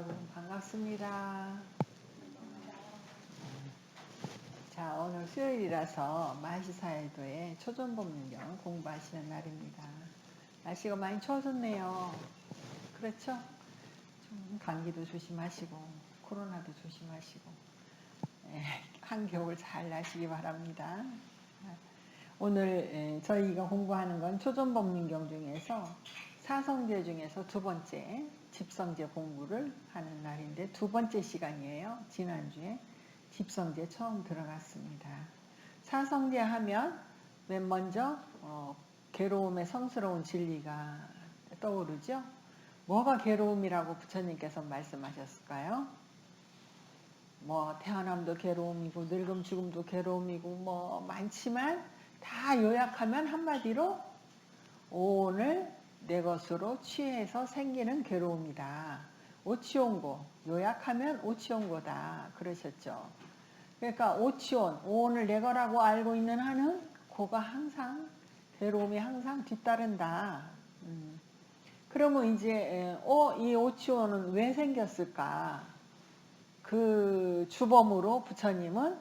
여러분 반갑습니다. 자, 오늘 수요일이라서 마시사일도의 초전법문경 공부하시는 날입니다. 날씨가 많이 추워졌네요. 그렇죠? 좀 감기도 조심하시고 코로나도 조심하시고 한겨울 잘 나시기 바랍니다. 오늘 저희가 공부하는 건 초전법문경 중에서 사성제 중에서 두 번째 집성제 공부를 하는 날인데 두 번째 시간이에요. 지난주에 집성제 처음 들어갔습니다. 사성제 하면 맨 먼저 괴로움의 성스러운 진리가 떠오르죠. 뭐가 괴로움이라고 부처님께서 말씀하셨을까요? 뭐 태어남도 괴로움이고 늙음 죽음도 괴로움이고 뭐 많지만 다 요약하면 한마디로 오온을 내 것으로 취해서 생기는 괴로움이다. 오치온고, 요약하면 오치온고다. 그러셨죠. 그러니까 오치온, 오온을 내 거라고 알고 있는 한은 고가 항상 괴로움이 항상 뒤따른다. 그러면 이제 이 오치온은 왜 생겼을까? 그 주범으로 부처님은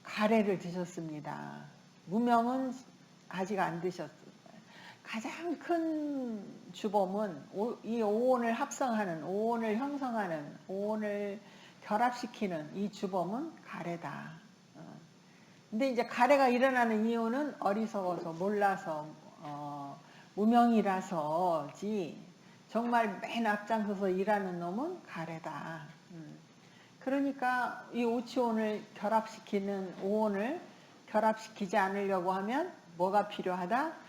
가래를 드셨습니다. 무명은 아직 안 드셨어요. 가장 큰 주범은 이 오온을 합성하는, 오온을 형성하는, 오온을 결합시키는 이 주범은 가래다. 근데 이제 가래가 일어나는 이유는 어리석어서 몰라서 무명이라서지 정말 맨 앞장서서 일하는 놈은 가래다. 그러니까 이 오치온을 결합시키는 오온을 결합시키지 않으려고 하면 뭐가 필요하다?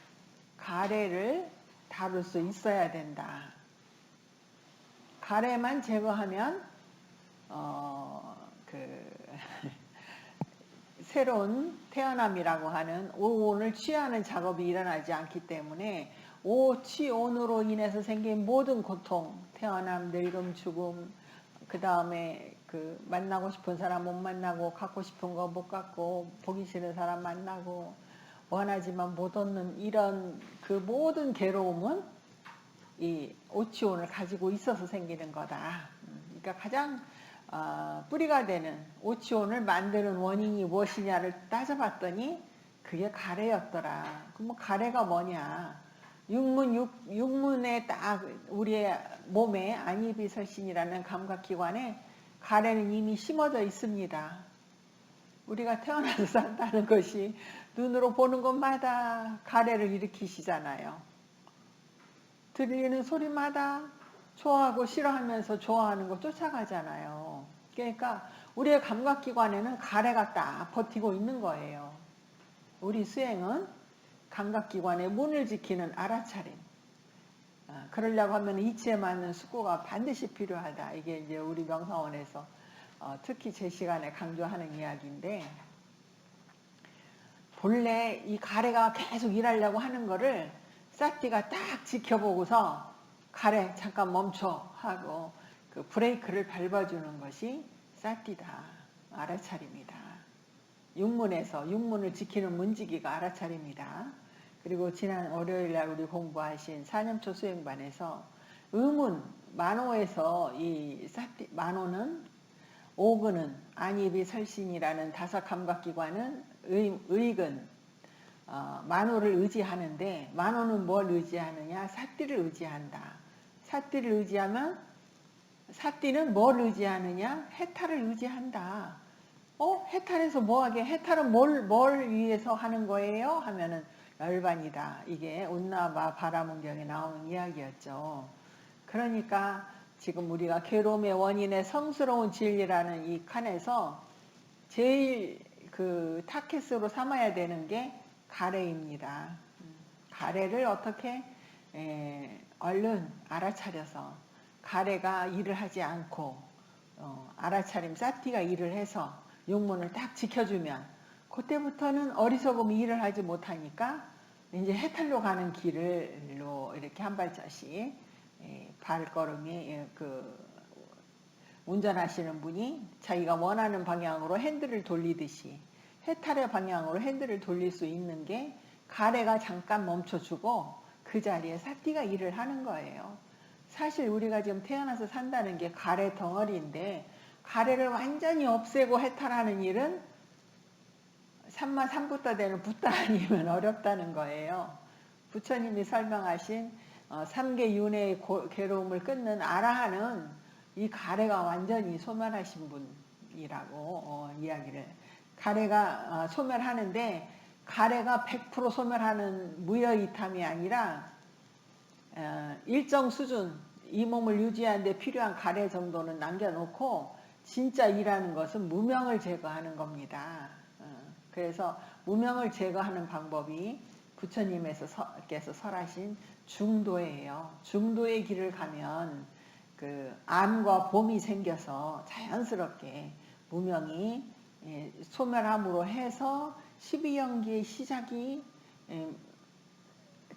가래를 다룰 수 있어야 된다. 가래만 제거하면 새로운 태어남이라고 하는 오온을 취하는 작업이 일어나지 않기 때문에 오치온으로 인해서 생긴 모든 고통, 태어남, 늙음, 죽음, 그 다음에 만나고 싶은 사람 못 만나고 갖고 싶은 거 못 갖고 보기 싫은 사람 만나고 원하지만 못 얻는 이런 그 모든 괴로움은 이 오치온을 가지고 있어서 생기는 거다. 그러니까 가장 뿌리가 되는 오치온을 만드는 원인이 무엇이냐를 따져봤더니 그게 가래였더라. 그럼 가래가 뭐냐? 육문에 딱 우리의 몸에 안이비설신이라는 감각기관에 가래는 이미 심어져 있습니다. 우리가 태어나서 산다는 것이 눈으로 보는 것마다 가래를 일으키시잖아요. 들리는 소리마다 좋아하고 싫어하면서 좋아하는 거 쫓아가잖아요. 그러니까 우리의 감각기관에는 가래가 딱 버티고 있는 거예요. 우리 수행은 감각기관의 문을 지키는 알아차림. 그러려고 하면 이치에 맞는 숙고가 반드시 필요하다. 이게 이제 우리 명상원에서 특히 제 시간에 강조하는 이야기인데, 본래 이 가래가 계속 일하려고 하는 거를 사띠가 딱 지켜보고서 가래 잠깐 멈춰 하고 그 브레이크를 밟아주는 것이 사띠다. 알아차림이다. 육문을 지키는 문지기가 알아차림이다. 그리고 지난 월요일날 우리 공부하신 사념초 수행반에서 의문 만호에서 이 사띠 만호는 오근은 안입이 설신이라는 다섯 감각기관은 의근 만호를 의지하는데 만호는 뭘 의지하느냐? 사띠를 의지한다. 사띠를 의지하면 사띠는 뭘 의지하느냐? 해탈을 의지한다. 해탈해서 뭐하게? 해탈은 뭘 위해서 하는 거예요? 하면은 열반이다. 이게 운나바 바라문경에 나오는 이야기였죠. 그러니까 지금 우리가 괴로움의 원인의 성스러운 진리라는 이 칸에서 제일 그 타켓으로 삼아야 되는 게 가래입니다. 가래를 어떻게 얼른 알아차려서 가래가 일을 하지 않고 알아차림 사띠가 일을 해서 육문을 딱 지켜주면 그때부터는 어리석음이 일을 하지 못하니까 이제 해탈로 가는 길로 이렇게 한 발자씩 발걸음이 운전하시는 분이 자기가 원하는 방향으로 핸들을 돌리듯이 해탈의 방향으로 핸들을 돌릴 수 있는 게 가래가 잠깐 멈춰주고 그 자리에 사띠가 일을 하는 거예요. 사실 우리가 지금 태어나서 산다는 게 가래 덩어리인데 가래를 완전히 없애고 해탈하는 일은 삼마 삼붓다 되는 붓다 아니면 어렵다는 거예요. 부처님이 설명하신 삼계 윤회의 괴로움을 끊는 아라한은 이 가래가 완전히 소멸하신 분이라고 이야기를. 가래가 소멸하는데 가래가 100% 소멸하는 무여이탐이 아니라 일정 수준 이 몸을 유지하는 데 필요한 가래 정도는 남겨놓고 진짜 일하는 것은 무명을 제거하는 겁니다. 그래서 무명을 제거하는 방법이 부처님께서 설하신 중도예요. 중도의 길을 가면 그 암과 봄이 생겨서 자연스럽게 무명이 소멸함으로 해서 12연기의 시작이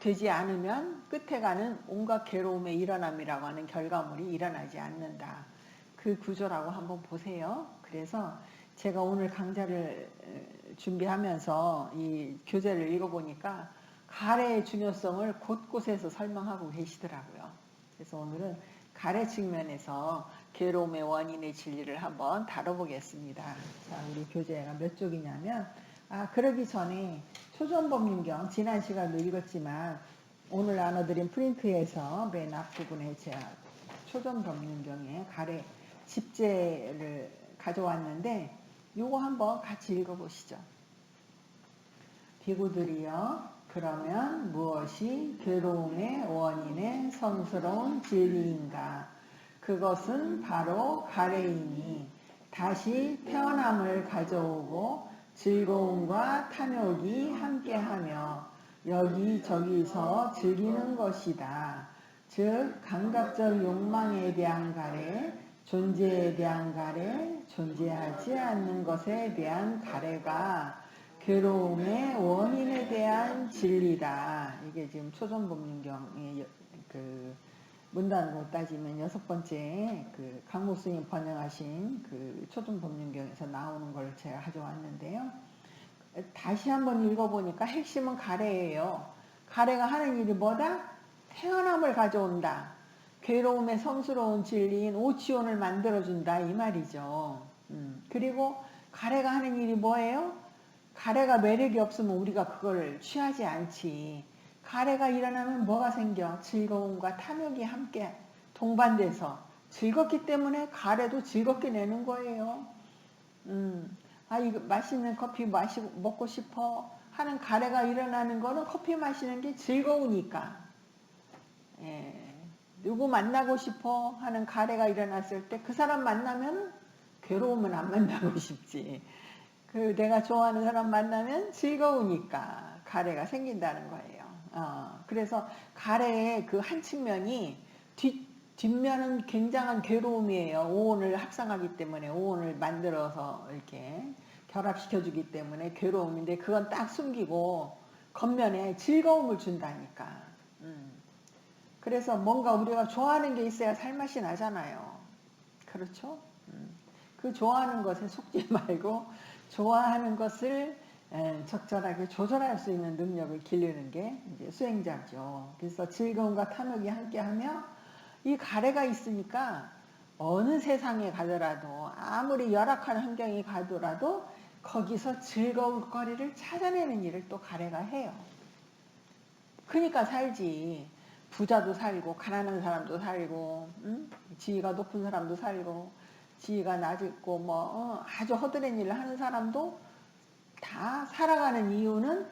되지 않으면 끝에 가는 온갖 괴로움의 일어남이라고 하는 결과물이 일어나지 않는다. 그 구조라고 한번 보세요. 그래서 제가 오늘 강좌를 준비하면서 이 교재를 읽어보니까 가래의 중요성을 곳곳에서 설명하고 계시더라고요. 그래서 오늘은 가래 측면에서 괴로움의 원인의 진리를 한번 다뤄보겠습니다. 자, 우리 교재가 몇 쪽이냐면 그러기 전에 초전법륜경 지난 시간도 읽었지만 오늘 나눠드린 프린트에서 맨 앞부분에 제가 초전법륜경의 가래 집제를 가져왔는데 요거 한번 같이 읽어보시죠. 비구들이여 그러면 무엇이 괴로움의 원인의 성스러운 진리인가? 그것은 바로 가래이니 다시 태어남을 가져오고 즐거움과 탐욕이 함께하며 여기저기서 즐기는 것이다. 즉 감각적 욕망에 대한 가래, 존재에 대한 가래, 존재하지 않는 것에 대한 가래가 괴로움의 원인에 대한 진리다. 이게 지금 초전법륜경의 그 문단으로 따지면 6번째 그 강목 스님 번역하신 그 초전법륜경에서 나오는 걸 제가 가져왔는데요. 다시 한번 읽어보니까 핵심은 가래예요. 가래가 하는 일이 뭐다? 태어남을 가져온다. 괴로움의 성스러운 진리인 오치온을 만들어준다 이 말이죠. 그리고 가래가 하는 일이 뭐예요? 가래가 매력이 없으면 우리가 그걸 취하지 않지. 가래가 일어나면 뭐가 생겨? 즐거움과 탐욕이 함께 동반돼서 즐겁기 때문에 가래도 즐겁게 내는 거예요. 이거 맛있는 커피 먹고 싶어 하는 가래가 일어나는 거는 커피 마시는 게 즐거우니까. 누구 만나고 싶어 하는 가래가 일어났을 때 그 사람 만나면 괴로우면 안 만나고 싶지. 그 내가 좋아하는 사람 만나면 즐거우니까 가래가 생긴다는 거예요. 그래서 가래의 그 한 측면이 뒷면은 굉장한 괴로움이에요. 오온을 합성하기 때문에 오온을 만들어서 이렇게 결합시켜주기 때문에 괴로움인데 그건 딱 숨기고 겉면에 즐거움을 준다니까. 그래서 뭔가 우리가 좋아하는 게 있어야 살맛이 나잖아요. 그렇죠? 그 좋아하는 것에 속지 말고 좋아하는 것을 적절하게 조절할 수 있는 능력을 기르는 게 이제 수행자죠. 그래서 즐거움과 탐욕이 함께하며 이 가래가 있으니까 어느 세상에 가더라도 아무리 열악한 환경이 가더라도 거기서 즐거울 거리를 찾아내는 일을 또 가래가 해요. 그러니까 살지. 부자도 살고 가난한 사람도 살고 지위가 높은 사람도 살고 지위가 낮고 아주 허드렛 일을 하는 사람도 다 살아가는 이유는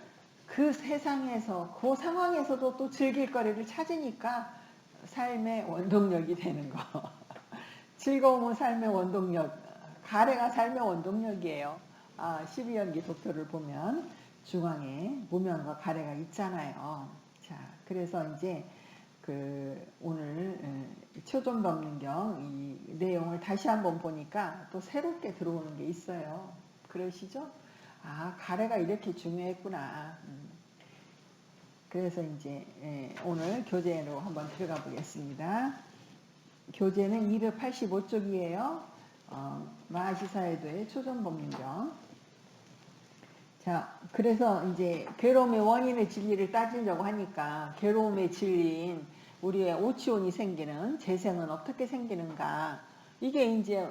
그 세상에서 그 상황에서도 또 즐길 거리를 찾으니까 삶의 원동력이 되는 거. 즐거움은 삶의 원동력. 가래가 삶의 원동력이에요. 12연기 독토를 보면 중앙에 무명과 가래가 있잖아요. 자, 그래서 이제 오늘 초전법륜경 이 내용을 다시 한번 보니까 또 새롭게 들어오는 게 있어요. 그러시죠? 가래가 이렇게 중요했구나. 그래서 이제 오늘 교재로 한번 들어가 보겠습니다. 교재는 285쪽이에요. 마하시사에도의 초전법륜경. 자, 그래서 이제 괴로움의 원인의 진리를 따지려고 하니까 괴로움의 진리인 우리의 오치온이 생기는 재생은 어떻게 생기는가? 이게 이제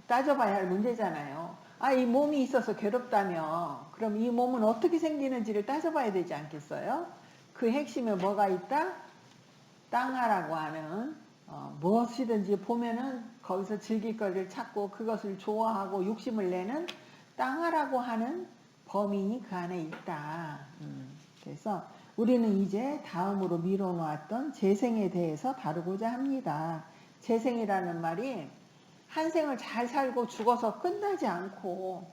따져봐야 할 문제잖아요. 아, 이 몸이 있어서 괴롭다며 그럼 이 몸은 어떻게 생기는지를 따져봐야 되지 않겠어요? 그 핵심에 뭐가 있다? 땅하라고 하는 무엇이든지 보면은 거기서 즐길 거를 찾고 그것을 좋아하고 욕심을 내는 땅하라고 하는 범인이 그 안에 있다. 그래서 우리는 이제 다음으로 미뤄놓았던 재생에 대해서 다루고자 합니다. 재생이라는 말이 한 생을 잘 살고 죽어서 끝나지 않고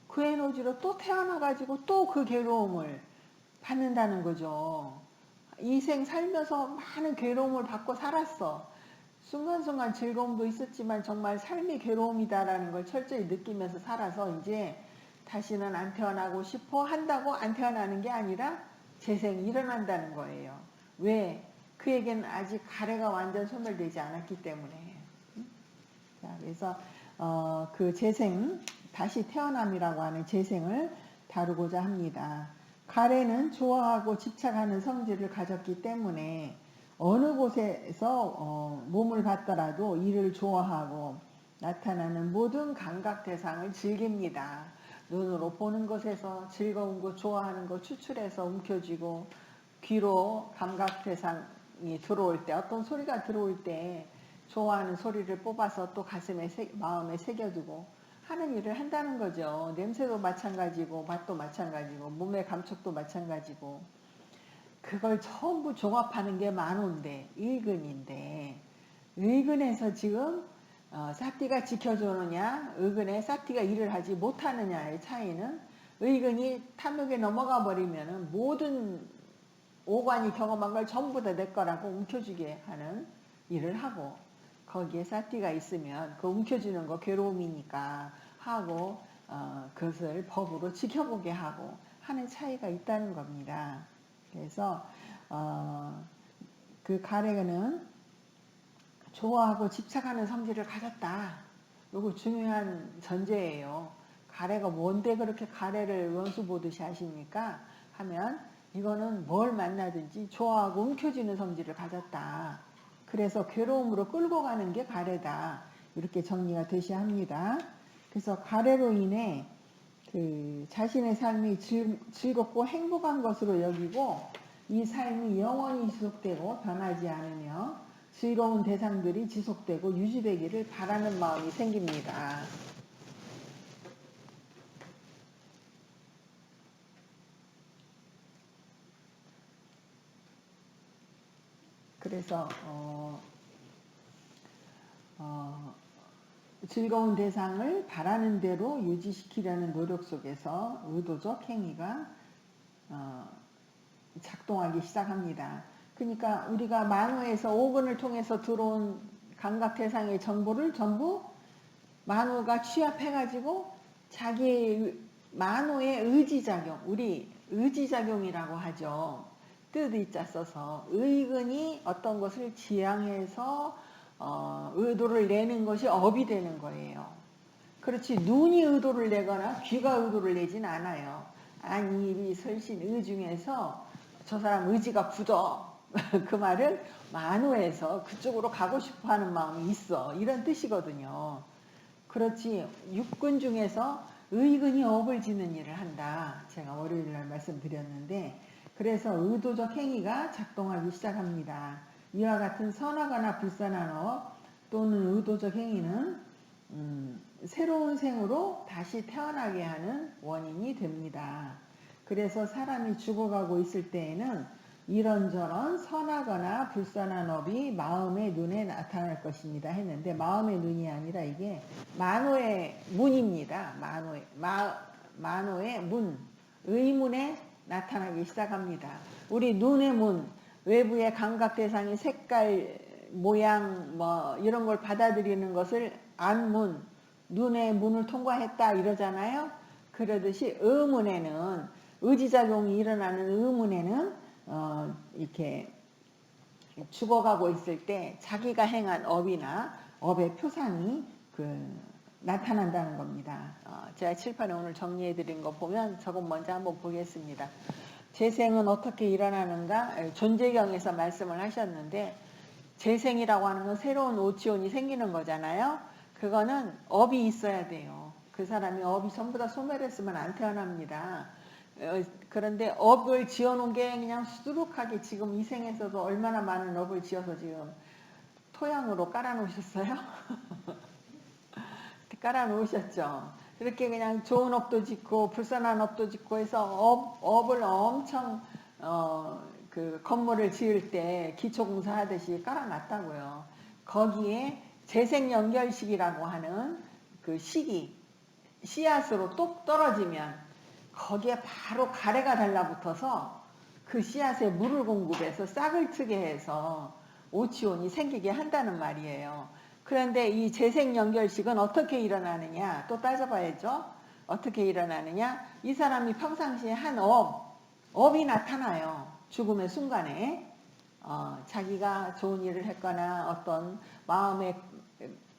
그 에너지로 또 태어나가지고 또 그 괴로움을 받는다는 거죠. 이 생 살면서 많은 괴로움을 받고 살았어. 순간순간 즐거움도 있었지만 정말 삶이 괴로움이다라는 걸 철저히 느끼면서 살아서 이제 다시는 안 태어나고 싶어 한다고 안 태어나는 게 아니라 재생이 일어난다는 거예요. 왜? 그에게는 아직 가래가 완전 소멸되지 않았기 때문에. 자, 그래서 그 재생, 다시 태어남이라고 하는 재생을 다루고자 합니다. 가래는 좋아하고 집착하는 성질을 가졌기 때문에 어느 곳에서 몸을 받더라도 이를 좋아하고 나타나는 모든 감각 대상을 즐깁니다. 눈으로 보는 것에서 즐거운 거, 좋아하는 거 추출해서 움켜쥐고 귀로 감각 대상이 들어올 때, 어떤 소리가 들어올 때 좋아하는 소리를 뽑아서 또 가슴에, 마음에 새겨두고 하는 일을 한다는 거죠. 냄새도 마찬가지고 맛도 마찬가지고 몸의 감촉도 마찬가지고 그걸 전부 종합하는 게 만호인데 의근인데 의근에서 지금 사티가 지켜주느냐 의근에 사티가 일을 하지 못하느냐의 차이는 의근이 탐욕에 넘어가 버리면 모든 오관이 경험한 걸 전부 다 내 거라고 움켜쥐게 하는 일을 하고 거기에 사티가 있으면 그 움켜쥐는 거 괴로움이니까 하고 그것을 법으로 지켜보게 하고 하는 차이가 있다는 겁니다. 그래서 그 가래는 좋아하고 집착하는 성질을 가졌다. 이거 중요한 전제예요. 가래가 뭔데 그렇게 가래를 원수 보듯이 하십니까? 하면 이거는 뭘 만나든지 좋아하고 움켜쥐는 성질을 가졌다. 그래서 괴로움으로 끌고 가는 게 가래다. 이렇게 정리가 되셔야 합니다. 그래서 가래로 인해 그 자신의 삶이 즐겁고 행복한 것으로 여기고 이 삶이 영원히 지속되고 변하지 않으며 즐거운 대상들이 지속되고 유지되기를 바라는 마음이 생깁니다. 그래서 즐거운 대상을 바라는 대로 유지시키려는 노력 속에서 의도적 행위가 작동하기 시작합니다. 그러니까 우리가 만호에서 오근을 통해서 들어온 감각 대상의 정보를 전부 만호가 취합해가지고 자기의 만호의 의지작용, 우리 의지작용이라고 하죠. 뜻의자 써서 의근이 어떤 것을 지향해서 의도를 내는 것이 업이 되는 거예요. 그렇지 눈이 의도를 내거나 귀가 의도를 내진 않아요. 안일이 설신 의 중에서 저 사람 의지가 굳어. 그 말은 만호에서 그쪽으로 가고 싶어하는 마음이 있어. 이런 뜻이거든요. 그렇지 육근 중에서 의근이 업을 짓는 일을 한다. 제가 월요일날 말씀드렸는데 그래서 의도적 행위가 작동하기 시작합니다. 이와 같은 선하거나 불선한 업 또는 의도적 행위는 새로운 생으로 다시 태어나게 하는 원인이 됩니다. 그래서 사람이 죽어가고 있을 때에는 이런저런 선하거나 불선한 업이 마음의 눈에 나타날 것입니다 했는데 마음의 눈이 아니라 이게 만호의 문입니다. 만호의 문, 의문에 나타나기 시작합니다. 우리 눈의 문, 외부의 감각 대상이 색깔, 모양 뭐 이런 걸 받아들이는 것을 안문, 눈의 문을 통과했다 이러잖아요. 그러듯이 의문에는 의지작용이 일어나는 의문에는 이렇게 죽어가고 있을 때 자기가 행한 업이나 업의 표상이 나타난다는 겁니다. 제가 칠판에 오늘 정리해 드린 거 보면 저거 먼저 한번 보겠습니다. 재생은 어떻게 일어나는가? 존재경에서 말씀을 하셨는데 재생이라고 하는 건 새로운 오치온이 생기는 거잖아요. 그거는 업이 있어야 돼요. 그 사람이 업이 전부 다 소멸했으면 안 태어납니다. 그런데 업을 지어놓은 게 그냥 수두룩하게 지금 이 생에서도 얼마나 많은 업을 지어서 지금 토양으로 깔아놓으셨어요? 깔아놓으셨죠. 그렇게 그냥 좋은 업도 짓고 불선한 업도 짓고 해서 업을 엄청 그 건물을 지을 때 기초공사 하듯이 깔아놨다고요. 거기에 재생연결식이라고 하는 그 식이 씨앗으로 똑 떨어지면 거기에 바로 가래가 달라붙어서 그 씨앗에 물을 공급해서 싹을 트게 해서 오치온이 생기게 한다는 말이에요. 그런데 이 재생연결식은 어떻게 일어나느냐 또 따져봐야죠. 어떻게 일어나느냐, 이 사람이 평상시에 한 업이 나타나요. 죽음의 순간에 자기가 좋은 일을 했거나 어떤 마음에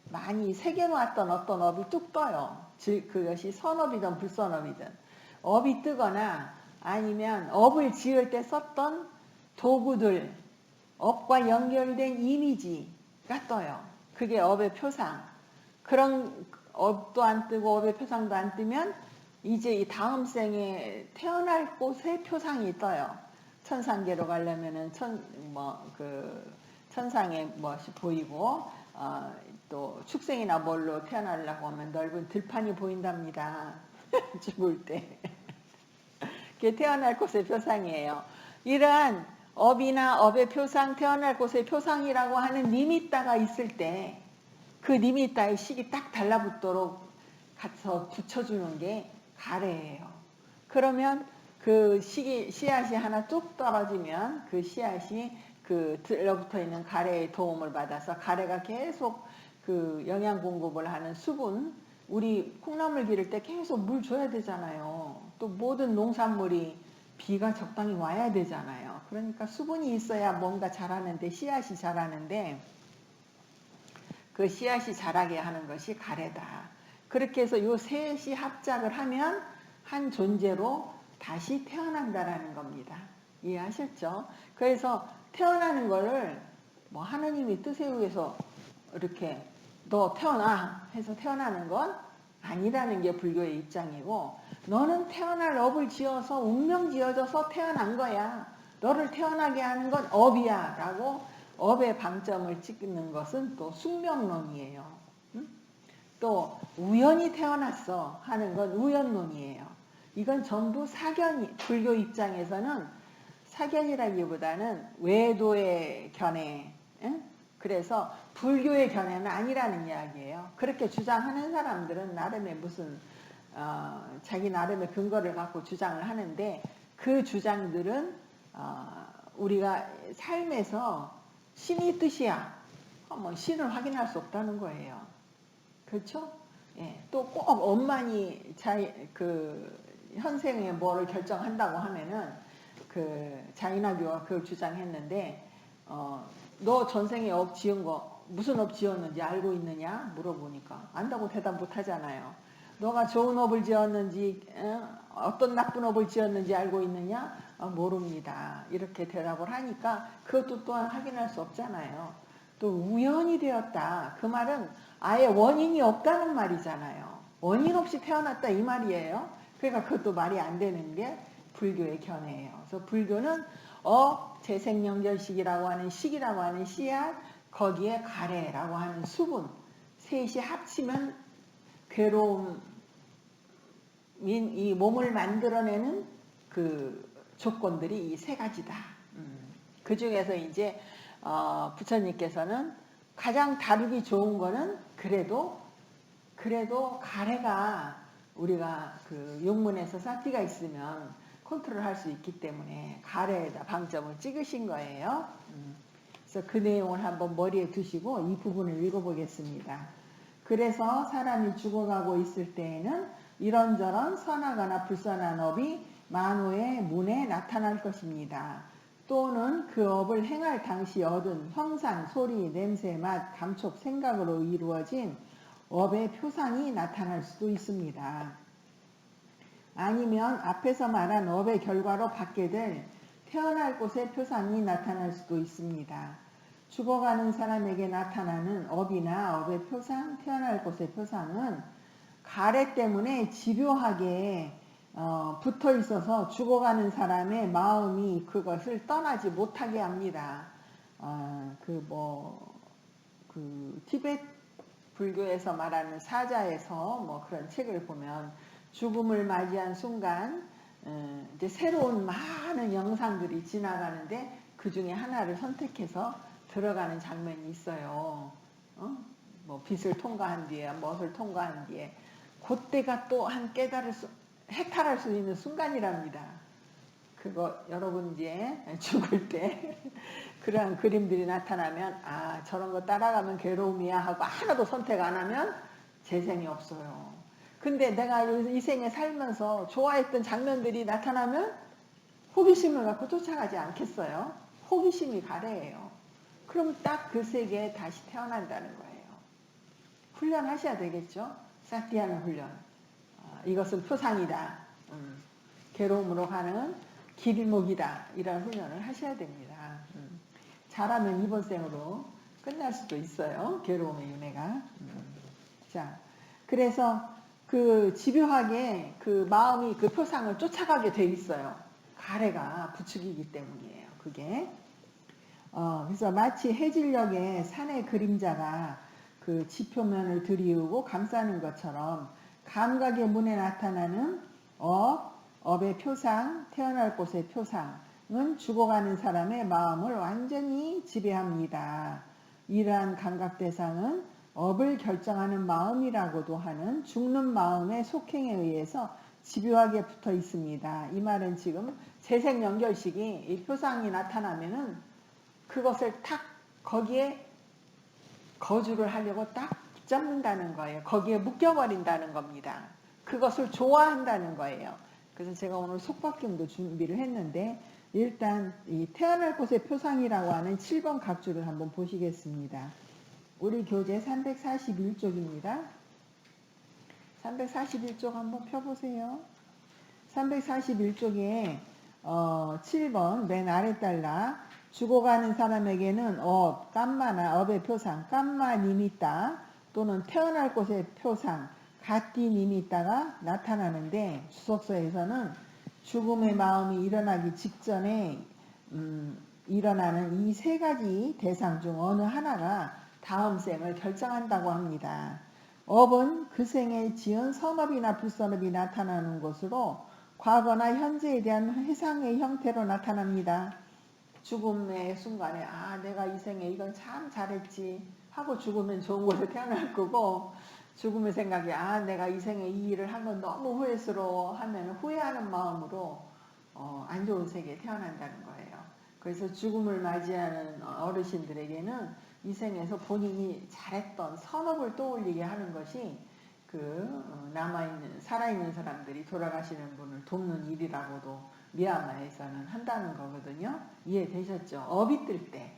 많이 새겨놓았던 어떤 업이 뚝 떠요. 즉 그것이 선업이든 불선업이든 업이 뜨거나 아니면 업을 지을 때 썼던 도구들, 업과 연결된 이미지가 떠요. 그게 업의 표상. 그런 업도 안 뜨고 업의 표상도 안 뜨면 이제 이 다음 생에 태어날 곳의 표상이 떠요. 천상계로 가려면은 천상에 무엇이 보이고 또 축생이나 뭘로 태어나려고 하면 넓은 들판이 보인답니다. 죽을 때. 그게 태어날 곳의 표상이에요. 이러한 업이나 업의 표상, 태어날 곳의 표상이라고 하는 니미따가 있을 때 그 니미따의 식이 딱 달라붙도록 가서 붙여주는 게 가래예요. 그러면 그 씨앗이 하나 뚝 떨어지면 그 씨앗이 그 들러붙어 있는 가래의 도움을 받아서 가래가 계속 그 영양 공급을 하는 수분, 우리 콩나물 기를 때 계속 물 줘야 되잖아요. 또 모든 농산물이 비가 적당히 와야 되잖아요. 그러니까 수분이 있어야 뭔가 자라는데, 씨앗이 자라는데 그 씨앗이 자라게 하는 것이 가래다. 그렇게 해서 이 셋이 합작을 하면 한 존재로 다시 태어난다라는 겁니다. 이해하셨죠? 그래서 태어나는 거를 뭐 하느님이 뜻에 의해서 이렇게 너 태어나 해서 태어나는 건 아니라는 게 불교의 입장이고, 너는 태어날 업을 지어서 운명 지어져서 태어난 거야. 너를 태어나게 하는 건 업이야 라고 업의 방점을 찍는 것은 또 숙명론이에요. 또 우연히 태어났어 하는 건 우연론이에요. 이건 전부 사견이, 불교 입장에서는 사견이라기보다는 외도의 견해, 그래서 불교의 견해는 아니라는 이야기예요. 그렇게 주장하는 사람들은 나름의 무슨 자기 나름의 근거를 갖고 주장을 하는데, 그 주장들은 우리가 삶에서 신이 뜻이야, 뭐 신을 확인할 수 없다는 거예요. 그렇죠? 예. 또 꼭 엄만이 그 현생에 뭐를 결정한다고 하면은 그 자이나교가 그걸 주장했는데, 너 전생에 업 지은 거 무슨 업 지었는지 알고 있느냐 물어보니까 안다고 대답 못 하잖아요. 너가 좋은 업을 지었는지 어떤 나쁜 업을 지었는지 알고 있느냐? 모릅니다. 이렇게 대답을 하니까 그것도 또한 확인할 수 없잖아요. 또 우연이 되었다. 그 말은 아예 원인이 없다는 말이잖아요. 원인 없이 태어났다 이 말이에요. 그러니까 그것도 말이 안 되는 게 불교의 견해예요. 그래서 불교는 재생연결식이라고 하는 식이라고 하는 씨앗, 거기에 가래라고 하는 수분, 셋이 합치면 괴로움, 이 몸을 만들어내는 그 조건들이 이 세 가지다. 그 중에서 이제 부처님께서는 가장 다루기 좋은 거는 그래도 가래가 우리가 그 용문에서 사티가 있으면 컨트롤할 수 있기 때문에 가래에다 방점을 찍으신 거예요. 그래서 그 내용을 한번 머리에 두시고 이 부분을 읽어보겠습니다. 그래서 사람이 죽어가고 있을 때에는 이런저런 선하거나 불선한 업이 만호의 문에 나타날 것입니다. 또는 그 업을 행할 당시 얻은 형상, 소리, 냄새, 맛, 감촉, 생각으로 이루어진 업의 표상이 나타날 수도 있습니다. 아니면 앞에서 말한 업의 결과로 받게 될 태어날 곳의 표상이 나타날 수도 있습니다. 죽어가는 사람에게 나타나는 업이나 업의 표상, 태어날 곳의 표상은 가래 때문에 집요하게 붙어 있어서 죽어가는 사람의 마음이 그것을 떠나지 못하게 합니다. 티베트 불교에서 말하는 사자에서 뭐 그런 책을 보면 죽음을 맞이한 순간 이제 새로운 많은 영상들이 지나가는데 그 중에 하나를 선택해서 들어가는 장면이 있어요. 뭐 빛을 통과한 뒤에 무엇을 통과한 뒤에 그때가 또 한 해탈할 수 있는 순간이랍니다. 그거 여러분 이제 죽을 때 그러한 그림들이 나타나면 아 저런 거 따라가면 괴로움이야 하고 하나도 선택 안 하면 재생이 없어요. 근데 내가 이 생에 살면서 좋아했던 장면들이 나타나면 호기심을 갖고 쫓아가지 않겠어요? 호기심이 가래예요. 그럼 딱 그 세계에 다시 태어난다는 거예요. 훈련하셔야 되겠죠? 사티아는 훈련. 이것은 표상이다. 괴로움으로 가는 길목이다. 이런 훈련을 하셔야 됩니다. 잘하면 이번 생으로 끝날 수도 있어요. 괴로움의 윤회가. 자, 그래서 그 집요하게 그 마음이 그 표상을 쫓아가게 돼 있어요. 가래가 부축이기 때문이에요. 그게. 그래서 마치 해질녘에 산의 그림자가 그 지표면을 들이우고 감싸는 것처럼 감각의 문에 나타나는 업의 표상, 태어날 곳의 표상은 죽어가는 사람의 마음을 완전히 지배합니다. 이러한 감각 대상은 업을 결정하는 마음이라고도 하는 죽는 마음의 속행에 의해서 집요하게 붙어 있습니다. 이 말은 지금 재생연결식이 이 표상이 나타나면은 그것을 탁 거기에 거주를 하려고 딱 붙잡는다는 거예요. 거기에 묶여버린다는 겁니다. 그것을 좋아한다는 거예요. 그래서 제가 오늘 속박경도 준비를 했는데 일단 이 태어날 곳의 표상이라고 하는 7번 각주를 한번 보시겠습니다. 우리 교재 341쪽입니다. 341쪽 한번 펴보세요. 341쪽에 7번 맨 아래 달라 죽어가는 사람에게는 깜마나 업의 표상, 깜마 니미따 또는 태어날 곳의 표상, 가띠 니미따가 나타나는데 주석서에서는 죽음의 마음이 일어나기 직전에 일어나는 이 세 가지 대상 중 어느 하나가 다음 생을 결정한다고 합니다. 업은 그 생에 지은 선업이나 불선업이 나타나는 것으로 과거나 현재에 대한 회상의 형태로 나타납니다. 죽음의 순간에 내가 이 생에 이건 참 잘했지 하고 죽으면 좋은 곳에 태어날 거고 죽음의 생각이 내가 이 생에 이 일을 한 건 너무 후회스러워 하면 후회하는 마음으로 안 좋은 세계에 태어난다는 거예요. 그래서 죽음을 맞이하는 어르신들에게는 이 생에서 본인이 잘했던 선업을 떠올리게 하는 것이 살아있는 사람들이 돌아가시는 분을 돕는 일이라고도 미얀마에서는 한다는 거거든요. 이해되셨죠? 업이 뜰 때,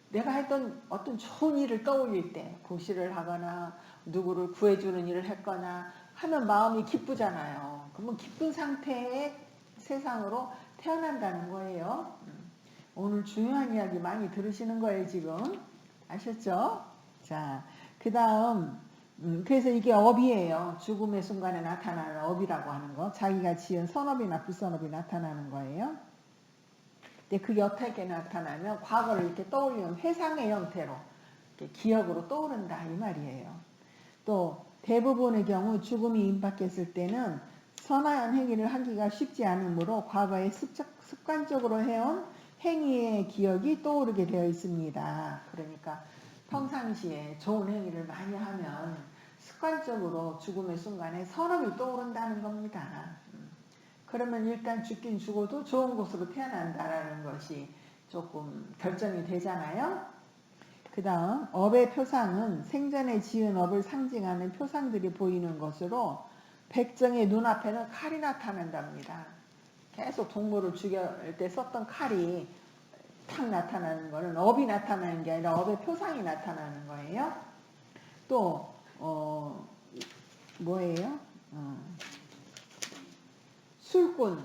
내가 했던 어떤 좋은 일을 떠올릴 때, 고시를 하거나 누구를 구해주는 일을 했거나 하면 마음이 기쁘잖아요. 그러면 기쁜 상태의 세상으로 태어난다는 거예요. 오늘 중요한 이야기 많이 들으시는 거예요, 지금. 아셨죠? 자, 그 다음 그래서 이게 업이에요. 죽음의 순간에 나타나는 업이라고 하는 거. 자기가 지은 선업이나 불선업이 나타나는 거예요. 근데 그게 어떻게 나타나면 과거를 이렇게 떠올리는 회상의 형태로 이렇게 기억으로 떠오른다 이 말이에요. 또 대부분의 경우 죽음이 임박했을 때는 선한 행위를 하기가 쉽지 않으므로 과거에 습관적으로 해온 행위의 기억이 떠오르게 되어 있습니다. 그러니까 평상시에 좋은 행위를 많이 하면 습관적으로 죽음의 순간에 선업이 떠오른다는 겁니다. 그러면 일단 죽긴 죽어도 좋은 곳으로 태어난다라는 것이 조금 결정이 되잖아요. 그 다음 업의 표상은 생전에 지은 업을 상징하는 표상들이 보이는 것으로 백정의 눈앞에는 칼이 나타난답니다. 계속 동물을 죽일 때 썼던 칼이 탁 나타나는 것은 업이 나타나는 게 아니라 업의 표상이 나타나는 거예요. 또 뭐예요?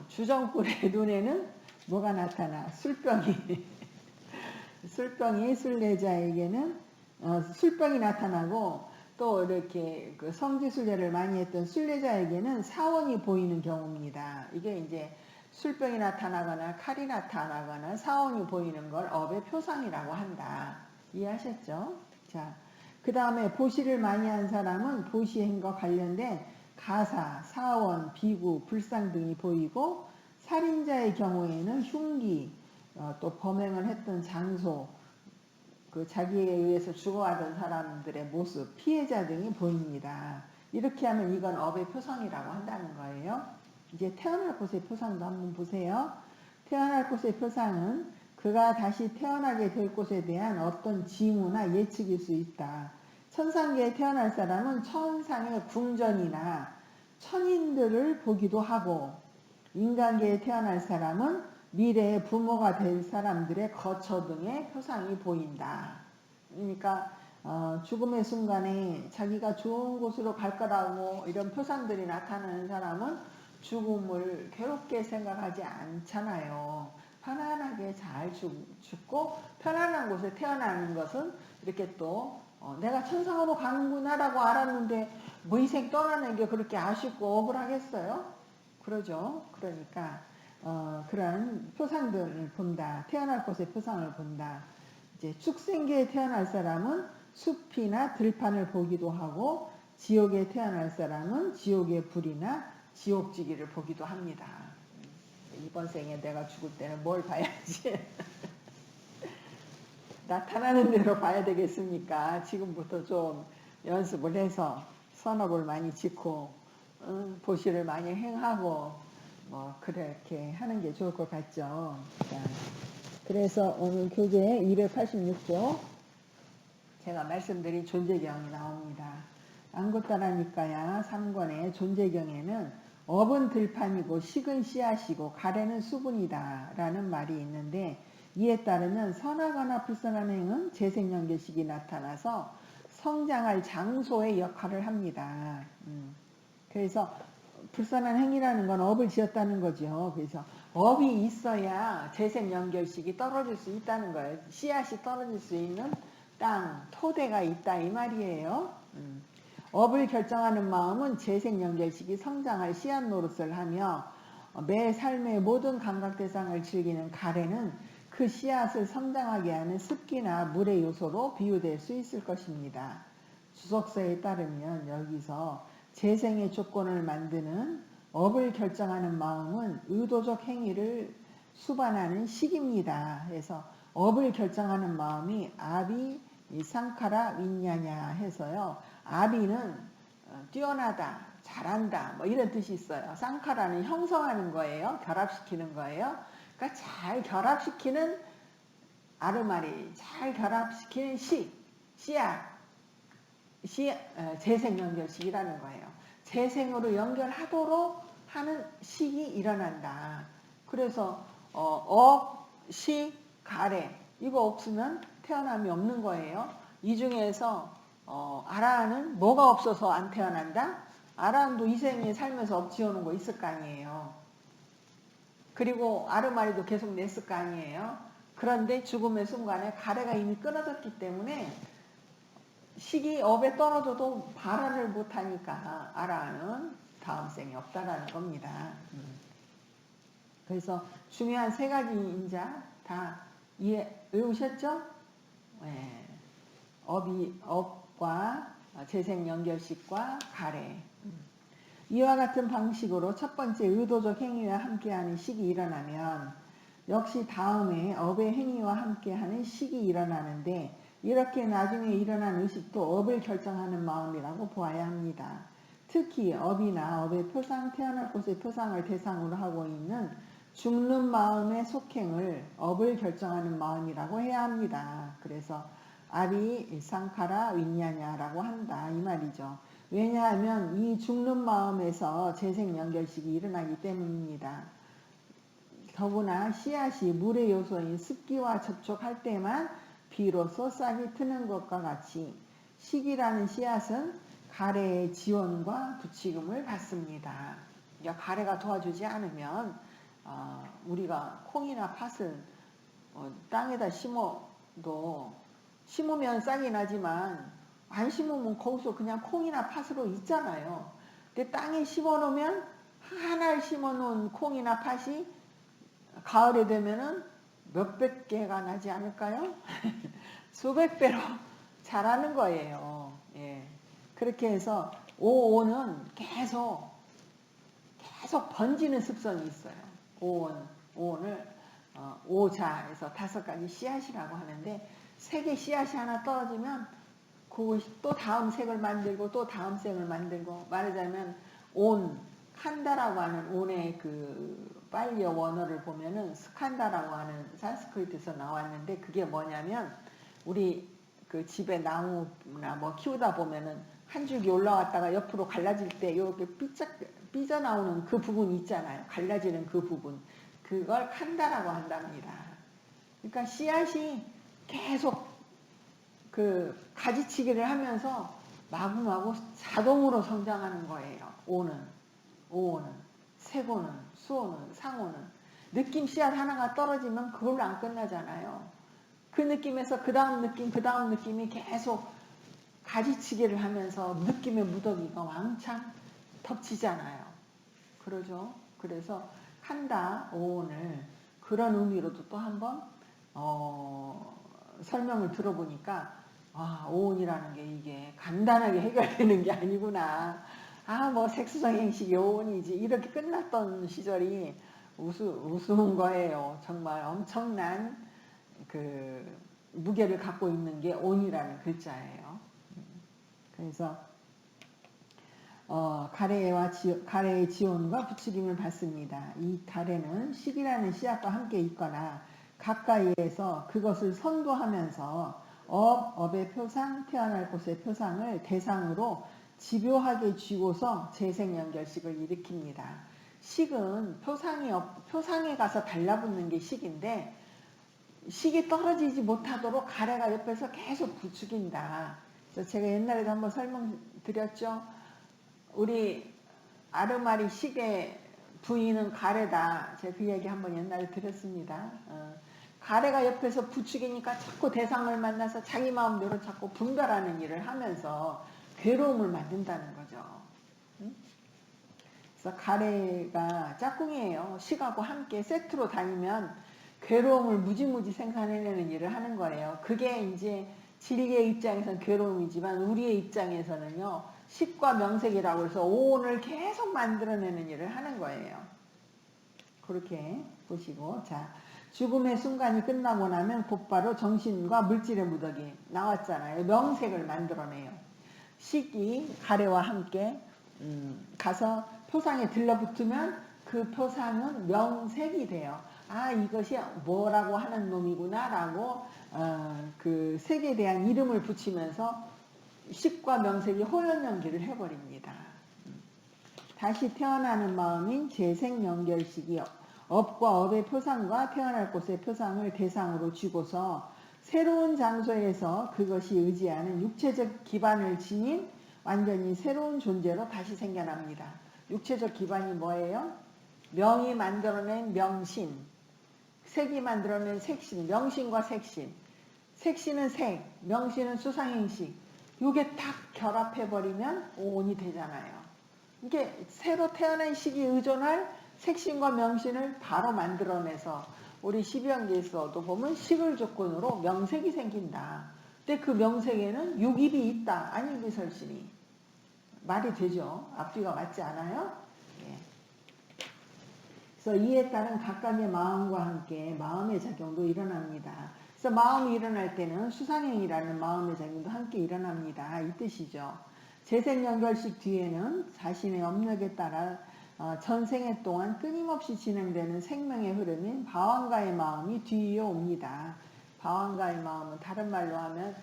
주정꾼의 눈에는 뭐가 나타나? 술병이. 술병이 순례자에게는 술병이 나타나고, 또 이렇게 그 성지순례를 많이 했던 순례자에게는 사원이 보이는 경우입니다. 이게 이제 술병이 나타나거나 칼이 나타나거나 사원이 보이는 걸 업의 표상이라고 한다. 이해하셨죠? 자, 그 다음에 보시를 많이 한 사람은 보시행과 관련된 가사, 사원, 비구, 불상 등이 보이고, 살인자의 경우에는 흉기, 또 범행을 했던 장소, 그 자기에 의해서 죽어가던 사람들의 모습, 피해자 등이 보입니다. 이렇게 하면 이건 업의 표상이라고 한다는 거예요. 이제 태어날 곳의 표상도 한번 보세요. 태어날 곳의 표상은 그가 다시 태어나게 될 곳에 대한 어떤 징후나 예측일 수 있다. 천상계에 태어날 사람은 천상의 궁전이나 천인들을 보기도 하고, 인간계에 태어날 사람은 미래의 부모가 될 사람들의 거처 등의 표상이 보인다. 그러니까 죽음의 순간에 자기가 좋은 곳으로 갈 거라고 이런 표상들이 나타나는 사람은 죽음을 괴롭게 생각하지 않잖아요. 편안하게 잘 죽고 편안한 곳에 태어나는 것은 이렇게 또 내가 천상으로 가는구나 라고 알았는데 뭐 인생 떠나는 게 그렇게 아쉽고 억울하겠어요? 그러죠. 그러니까 그런 표상들을 본다. 태어날 곳의 표상을 본다. 이제 축생계에 태어날 사람은 숲이나 들판을 보기도 하고, 지옥에 태어날 사람은 지옥의 불이나 지옥지기를 보기도 합니다. 이번 생에 내가 죽을 때는 뭘 봐야지? 나타나는 대로 봐야 되겠습니까? 지금부터 좀 연습을 해서 선업을 많이 짓고 보시를 많이 행하고 뭐 그렇게 하는 게 좋을 것 같죠. 자, 그래서 오늘 교재 286조 제가 말씀드린 존재경이 나옵니다. 안구따라니까야 3권의 존재경에는 업은 들판이고 식은 씨앗이고 가래는 수분이다 라는 말이 있는데, 이에 따르면 선하거나 불선한 행은 재생연결식이 나타나서 성장할 장소의 역할을 합니다. 그래서 불선한 행이라는 건 업을 지었다는 거죠. 그래서 업이 있어야 재생연결식이 떨어질 수 있다는 거예요. 씨앗이 떨어질 수 있는 땅, 토대가 있다 이 말이에요. 업을 결정하는 마음은 재생연결식이 성장할 씨앗 노릇을 하며, 매 삶의 모든 감각 대상을 즐기는 가래는 그 씨앗을 성장하게 하는 습기나 물의 요소로 비유될 수 있을 것입니다. 주석서에 따르면 여기서 재생의 조건을 만드는 업을 결정하는 마음은 의도적 행위를 수반하는 식입니다. 그래서 업을 결정하는 마음이 아비, 상카라, 윈냐냐 해서요. 아비는 뛰어나다, 잘한다 뭐 이런 뜻이 있어요. 상카라는 형성하는 거예요. 결합시키는 거예요. 그러니까 잘 결합시키는 아르마리, 잘 결합시키는 씨앗, 재생연결식이라는 거예요. 재생으로 연결하도록 하는 식이 일어난다. 그래서 시, 가래 이거 없으면 태어남이 없는 거예요. 이 중에서 아라한은 뭐가 없어서 안 태어난다? 아라한도 이 생에 살면서 업 지어놓은 거 있을 거 아니에요. 그리고 아르마리도 계속 냈을 거 아니에요. 그런데 죽음의 순간에 가래가 이미 끊어졌기 때문에 식이 업에 떨어져도 발화를 못하니까 아라한은 다음 생에 없다라는 겁니다. 그래서 중요한 세 가지 인자 다 외우셨죠? 네. 업과 재생연결식과 가래. 이와 같은 방식으로 첫 번째 의도적 행위와 함께하는 식이 일어나면 역시 다음에 업의 행위와 함께하는 식이 일어나는데, 이렇게 나중에 일어난 의식도 업을 결정하는 마음이라고 보아야 합니다. 특히 업이나 업의 표상, 태어날 곳의 표상을 대상으로 하고 있는 죽는 마음의 속행을 업을 결정하는 마음이라고 해야 합니다. 그래서 아비, 상카라, 윈냐냐라고 한다 이 말이죠. 왜냐하면 이 죽는 마음에서 재생연결식이 일어나기 때문입니다. 더구나 씨앗이 물의 요소인 습기와 접촉할 때만 비로소 싹이 트는 것과 같이 식이라는 씨앗은 가래의 지원과 부치금을 받습니다. 가래가 도와주지 않으면 우리가 콩이나 팥을 땅에다 심어도 심으면 싹이 나지만 안 심으면 거기서 그냥 콩이나 팥으로 있잖아요. 근데 땅에 심어놓으면 하나를 심어놓은 콩이나 팥이 가을에 되면은 몇백 개가 나지 않을까요? 수백 배로 자라는 거예요. 예. 그렇게 해서 오온은 계속 번지는 습성이 있어요. 오온을 오자에서 5가지 씨앗이라고 하는데 색의 씨앗이 하나 떨어지면 또 다음 색을 만들고 또 다음 색을 만들고, 말하자면 칸다라고 하는 온의 그 빨리어 원어를 보면은 스칸다라고 하는 산스크리트에서 나왔는데, 그게 뭐냐면 우리 그 집에 나무나 뭐 키우다 보면은 한 줄기 올라왔다가 옆으로 갈라질 때 이렇게 삐져 나오는 그 부분 있잖아요. 갈라지는 그 부분, 그걸 칸다라고 한답니다. 그러니까 씨앗이 계속 그 가지치기를 하면서 마구마구 자동으로 성장하는 거예요. 오온은, 색오는, 수오는, 상오는. 느낌 씨앗 하나가 떨어지면 그걸로 안 끝나잖아요. 그 느낌에서 그 다음 느낌이 계속 가지치기를 하면서 느낌의 무더기가 왕창 덮치잖아요. 그러죠. 그래서 칸다, 오온을 그런 의미로도 또 한번 설명을 들어보니까 오온이라는 게 이게 간단하게 해결되는 게 아니구나. 뭐 색수성 행식이 오온이지, 이렇게 끝났던 시절이 우스운 거예요. 정말 엄청난 그 무게를 갖고 있는 게 온이라는 글자예요. 그래서 가래의 지온과 부추김을 받습니다. 이 가래는 식이라는 씨앗과 함께 있거나 가까이에서 그것을 선도하면서 업의 표상, 태어날 곳의 표상을 대상으로 집요하게 쥐고서 재생연결식을 일으킵니다. 식은 표상에 가서 달라붙는 게 식인데, 식이 떨어지지 못하도록 가래가 옆에서 계속 부추긴다. 그래서 제가 옛날에도 한번 설명드렸죠. 우리 아르마리 식의 부인은 가래다. 제가 그 얘기 한번 옛날에 드렸습니다. 가래가 옆에서 부추기니까 자꾸 대상을 만나서 자기 마음대로 자꾸 분별하는 일을 하면서 괴로움을 만든다는 거죠. 그래서 가래가 짝꿍이에요. 식하고 함께 세트로 다니면 괴로움을 무지무지 생산해내는 일을 하는 거예요. 그게 이제 진리의 입장에서는 괴로움이지만 우리의 입장에서는요, 식과 명색이라고 해서 오온을 계속 만들어내는 일을 하는 거예요. 그렇게 보시고, 자, 죽음의 순간이 끝나고 나면 곧바로 정신과 물질의 무더기 나왔잖아요. 명색을 만들어내요. 식이 가래와 함께 가서 표상에 들러붙으면 그 표상은 명색이 돼요. 이것이 뭐라고 하는 놈이구나 라고 그 색에 대한 이름을 붙이면서 식과 명색이 호연연기를 해버립니다. 다시 태어나는 마음인 재생연결식이 업과 업의 표상과 태어날 곳의 표상을 대상으로 쥐고서 새로운 장소에서 그것이 의지하는 육체적 기반을 지닌 완전히 새로운 존재로 다시 생겨납니다. 육체적 기반이 뭐예요? 명이 만들어낸 명신, 색이 만들어낸 색신, 명신과 색신. 색신은 색, 명신은 수상행식. 이게 딱 결합해버리면 오온이 되잖아요. 이게 새로 태어난 식이 의존할 색신과 명신을 바로 만들어내서 우리 12형제에서도 보면 식을 조건으로 명색이 생긴다. 근데 그 명색에는 육입이 있다. 안일비설신이. 말이 되죠. 앞뒤가 맞지 않아요? 예. 그래서 이에 따른 각각의 마음과 함께 마음의 작용도 일어납니다. 그래서 마음이 일어날 때는 수상행이라는 마음의 작용도 함께 일어납니다. 이 뜻이죠. 재생연결식 뒤에는 자신의 업력에 따라 전생에 동안 끊임없이 진행되는 생명의 흐름인 방황가의 마음이 뒤이어 옵니다. 방황가의 마음은 다른 말로 하면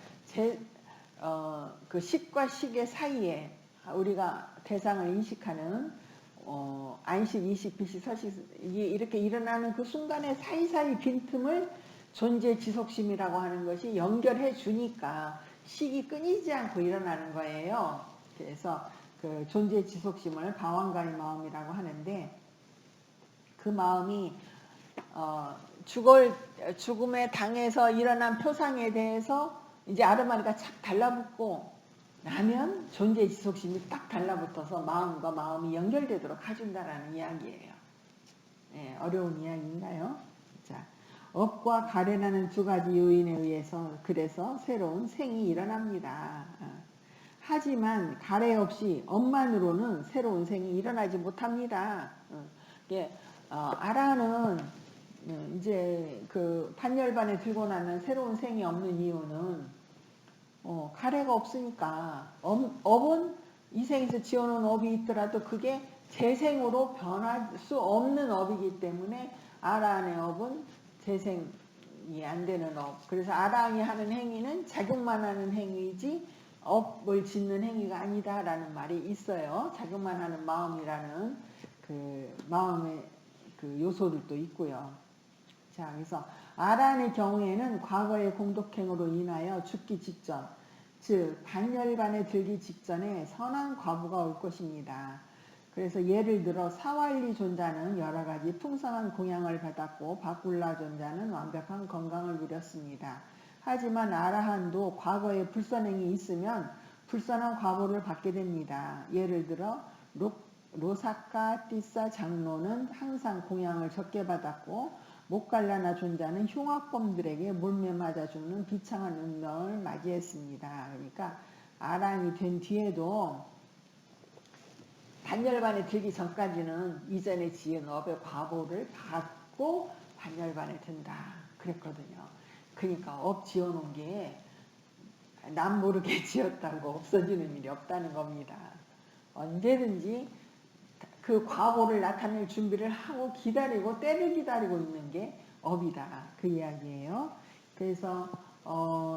그 식과 식의 사이에 우리가 대상을 인식하는 안식, 이식, 비식, 서식 이렇게 일어나는 그 순간의 사이사이 빈틈을 존재 지속심이라고 하는 것이 연결해 주니까 식이 끊이지 않고 일어나는 거예요. 그래서 그 존재 지속심을 방황가의 마음이라고 하는데, 그 마음이 죽음의 당에서 일어난 표상에 대해서 이제 아르마니가 착 달라붙고 나면 존재 지속심이 딱 달라붙어서 마음과 마음이 연결되도록 해준다라는 이야기예요. 네, 어려운 이야기인가요? 자, 업과 가래라는 두 가지 요인에 의해서 그래서 새로운 생이 일어납니다. 하지만 가래 없이 업만으로는 새로운 생이 일어나지 못합니다. 아라는 이제 그 반열반에 들고 나면 새로운 생이 없는 이유는 가래가 없으니까. 업은 이 생에서 지어놓은 업이 있더라도 그게 재생으로 변할 수 없는 업이기 때문에 아라한의 업은 재생이 안 되는 업. 그래서 아라한이 하는 행위는 작용만 하는 행위지 업을 짓는 행위가 아니다라는 말이 있어요. 작용만 하는 마음이라는 그 마음의 그 요소들도 있고요. 자, 그래서 아란의 경우에는 과거의 공덕행으로 인하여 죽기 직전, 즉 반열반에 들기 직전에 선한 과부가 올 것입니다. 그래서 예를 들어 사왈리 존자는 여러 가지 풍성한 공양을 받았고 바꿀라 존자는 완벽한 건강을 누렸습니다. 하지만 아라한도 과거에 불선행이 있으면 불선한 과보를 받게 됩니다. 예를 들어 로사카 띠사 장로는 항상 공양을 적게 받았고 목갈라나 존자는 흉악범들에게 몰매 맞아 죽는 비창한 운명을 맞이했습니다. 그러니까 아란이 된 뒤에도 반열반에 들기 전까지는 이전에 지은 업의 과보를 받고 반열반에 든다 그랬거든요. 그러니까 업 지어놓은 게 남 모르게 지었다고 없어지는 일이 없다는 겁니다. 언제든지 그 과보를 나타낼 준비를 하고 기다리고 때를 기다리고 있는 게 업이다 그 이야기예요. 그래서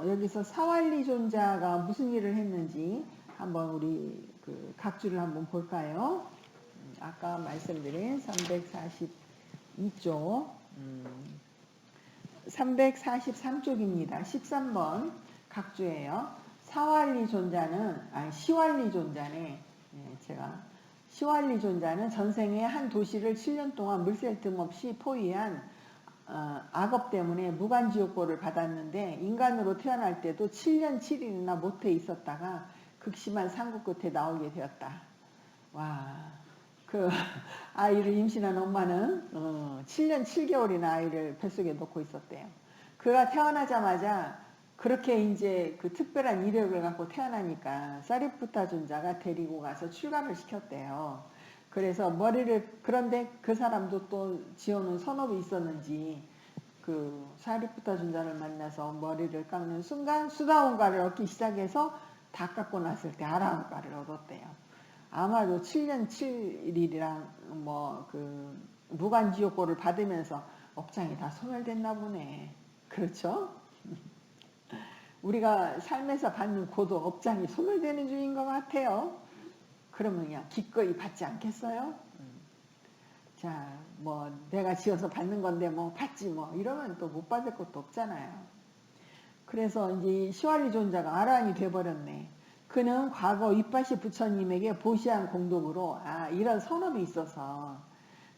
여기서 사왈리 존자가 무슨 일을 했는지 한번 우리 그 각주를 한번 볼까요? 아까 말씀드린 342쪽 343쪽입니다. 13번 각주예요. 사왈리 존자는 시왈리 존자네. 제가 시왈리 존자는 전생에 한 도시를 7년 동안 물샐 틈 없이 포위한 악업 때문에 무간지옥고를 받았는데 인간으로 태어날 때도 7년 7일이나 못해 있었다가 극심한 산고 끝에 나오게 되었다. 와, 그 아이를 임신한 엄마는 7년 7개월이나 아이를 뱃속에 놓고 있었대요. 그가 태어나자마자 그렇게 이제 그 특별한 이력을 갖고 태어나니까 사리푸타 존자가 데리고 가서 출가를 시켰대요. 그래서 그런데 그 사람도 또 지어놓은 선업이 있었는지 그 사리푸타 존자를 만나서 머리를 깎는 순간 수다원가를 얻기 시작해서 다 깎고 났을 때 아라한가를 얻었대요. 아마도 7년 7일이랑 그 무간지옥고를 받으면서 업장이 다 소멸됐나 보네. 그렇죠? 우리가 삶에서 받는 고도 업장이 소멸되는 중인 것 같아요. 그러면 그냥 기꺼이 받지 않겠어요? 자, 내가 지어서 받는 건데 받지 이러면 또 못 받을 것도 없잖아요. 그래서 이제 시왈리 존자가 아라한이 돼버렸네. 그는 과거 윗바시 부처님에게 보시한 공덕으로 이런 선업이 있어서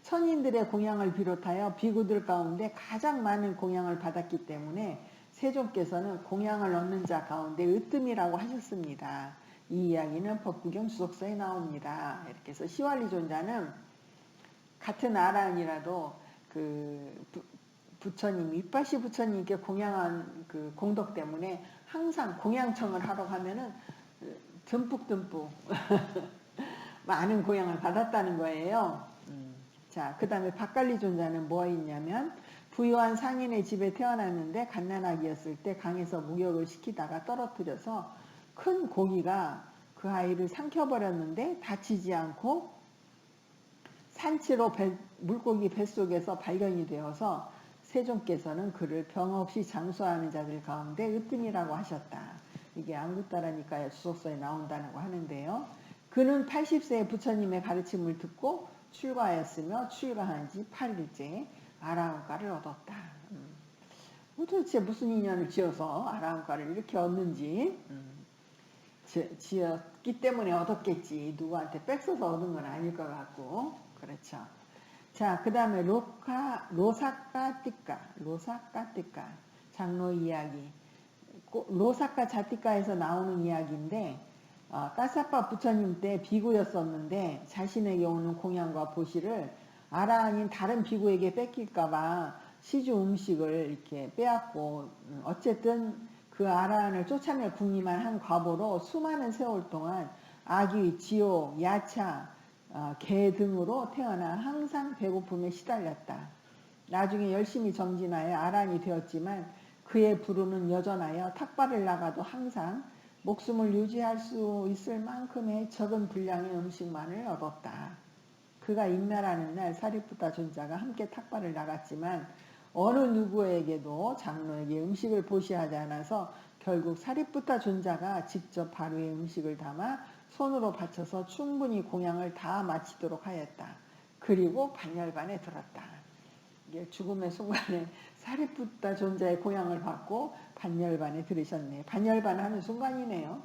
천인들의 공양을 비롯하여 비구들 가운데 가장 많은 공양을 받았기 때문에 세존께서는 공양을 얻는 자 가운데 으뜸이라고 하셨습니다. 이 이야기는 법구경 주석서에 나옵니다. 이렇게 해서 시왈리 존자는 같은 아라한이라도 그 부처님, 윗바시 부처님께 공양한 그 공덕 때문에 항상 공양청을 하러 가면은 듬뿍듬뿍 많은 공양을 받았다는 거예요. 자, 그 다음에 박갈리 존자는 뭐 있냐면 부유한 상인의 집에 태어났는데 갓난아기였을 때 강에서 목욕을 시키다가 떨어뜨려서 큰 고기가 그 아이를 삼켜버렸는데 다치지 않고 산치로 물고기 뱃속에서 발견이 되어서 세존께서는 그를 병 없이 장수하는 자들 가운데 으뜸이라고 하셨다. 이게 안구따라니까요 주석서에 나온다고 하는데요. 그는 80세에 부처님의 가르침을 듣고 출가하였으며 출가한 지 8일째 아라한가를 얻었다. 도대체 무슨 인연을 지어서 아라한가를 이렇게 얻는지 지었기 있기 때문에 얻었겠지. 누구한테 뺏어서 얻은 건 아닐 것 같고. 그렇죠. 자, 그 다음에 로사카 띠까 장로 이야기. 로사카 자티카에서 나오는 이야기인데 까사파 부처님 때 비구였었는데 자신에게 오는 공양과 보시를 아라 아닌 다른 비구에게 뺏길까봐 시주 음식을 이렇게 빼앗고 어쨌든 그 아라한을 쫓아낼 궁리만 한 과보로 수많은 세월 동안 아귀, 지옥, 야차, 개 등으로 태어나 항상 배고픔에 시달렸다. 나중에 열심히 정진하여 아란이 되었지만 그의 부르는 여전하여 탁발을 나가도 항상 목숨을 유지할 수 있을 만큼의 적은 분량의 음식만을 얻었다. 그가 인멸하는 날 사리푸타 존자가 함께 탁발을 나갔지만 어느 누구에게도 장로에게 음식을 보시하지 않아서 결국 사리푸타 존자가 직접 바로의 음식을 담아 손으로 받쳐서 충분히 공양을 다 마치도록 하였다. 그리고 반열반에 들었다. 죽음의 순간에 사리푸타 존자의 공양을 받고 반열반에 들으셨네. 반열반 하는 순간이네요.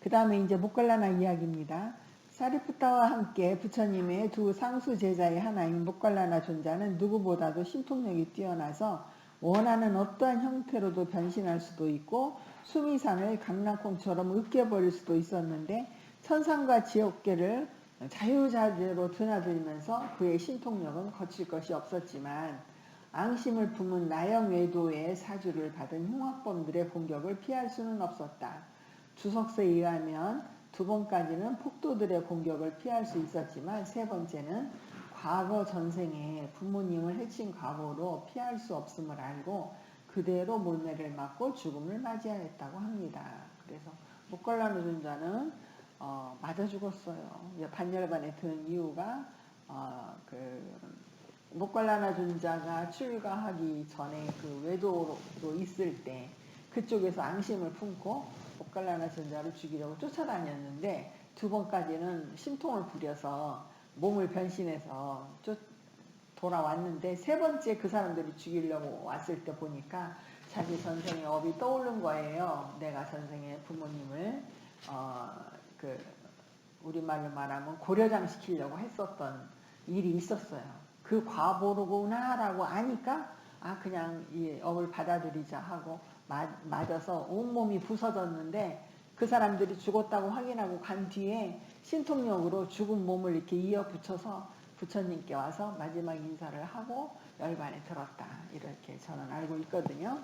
그 다음에 이제 모갈라나 이야기입니다. 사리푸타와 함께 부처님의 두 상수 제자의 하나인 모갈라나 존자는 누구보다도 신통력이 뛰어나서 원하는 어떠한 형태로도 변신할 수도 있고 수미산을 강낭콩처럼 으깨버릴 수도 있었는데 천상과 지옥계를 자유자재로 드나들면서 그의 신통력은 거칠 것이 없었지만 앙심을 품은 나영외도의 사주를 받은 흉악범들의 공격을 피할 수는 없었다. 주석서에 의하면 두 번까지는 폭도들의 공격을 피할 수 있었지만 세 번째는 과거 전생에 부모님을 해친 과거로 피할 수 없음을 알고 그대로 몰매를 맞고 죽음을 맞이하였다고 합니다. 그래서 모갈라나 존자는 맞아 죽었어요. 반열반에 든 이유가 모갈라나 존자가 출가하기 전에 그 외도로 있을 때 그쪽에서 앙심을 품고 모갈라나 존자를 죽이려고 쫓아다녔는데 두 번까지는 심통을 부려서 몸을 변신해서 돌아왔는데 세 번째 그 사람들이 죽이려고 왔을 때 보니까 자기 전생의 업이 떠오른 거예요. 내가 전생에 부모님을 우리말로 말하면 고려장 시키려고 했었던 일이 있었어요. 그 과보로구나 라고 아니까 그냥 이 업을 받아들이자 하고 맞아서 온몸이 부서졌는데 그 사람들이 죽었다고 확인하고 간 뒤에 신통력으로 죽은 몸을 이렇게 이어붙여서 부처님께 와서 마지막 인사를 하고 열반에 들었다. 이렇게 저는 알고 있거든요.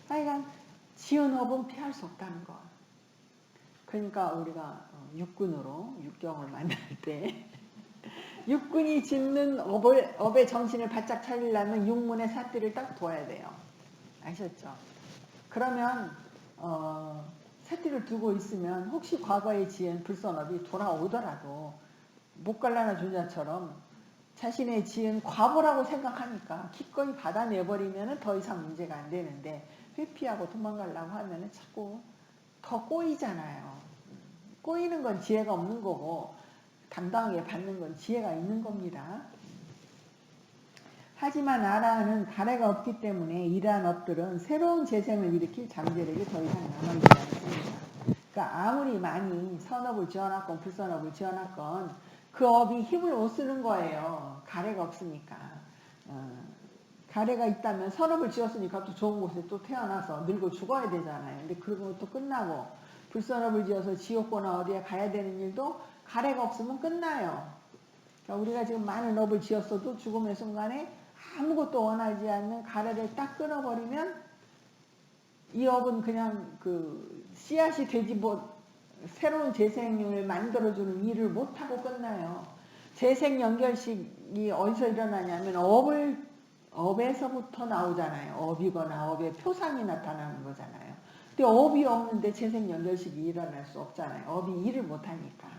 하여간 지은 업은 피할 수 없다는 거. 그러니까 우리가 육군으로 육경을 만날 때 육군이 짓는 업의 정신을 바짝 차리려면 육문의 사띠를 딱 둬야 돼요. 아셨죠? 그러면 사띠를 두고 있으면 혹시 과거에 지은 불선업이 돌아오더라도 모갈라나 존자처럼 자신의 지은 과보라고 생각하니까 기꺼이 받아내버리면 더 이상 문제가 안 되는데 회피하고 도망가려고 하면 자꾸 더 꼬이잖아요. 꼬이는 건 지혜가 없는 거고 당당하게 받는 건 지혜가 있는 겁니다. 하지만 아라한은 가래가 없기 때문에 이러한 업들은 새로운 재생을 일으킬 잠재력이 더 이상 남아있지 않습니다. 그러니까 아무리 많이 선업을 지어놨건 불선업을 지어놨건 그 업이 힘을 못 쓰는 거예요. 가래가 없으니까. 가래가 있다면 선업을 지었으니까 또 좋은 곳에 또 태어나서 늙어 죽어야 되잖아요. 근데 그러고 또 끝나고 불선업을 지어서 지옥거나 어디에 가야 되는 일도 가래가 없으면 끝나요. 그러니까 우리가 지금 많은 업을 지었어도 죽음의 순간에 아무것도 원하지 않는 가래를 딱 끊어버리면 이 업은 그냥 그 씨앗이 되지 새로운 재생을 만들어주는 일을 못하고 끝나요. 재생 연결식이 어디서 일어나냐면 업에서부터 나오잖아요. 업이거나 업의 표상이 나타나는 거잖아요. 근데 업이 없는데 재생 연결식이 일어날 수 없잖아요. 업이 일을 못하니까.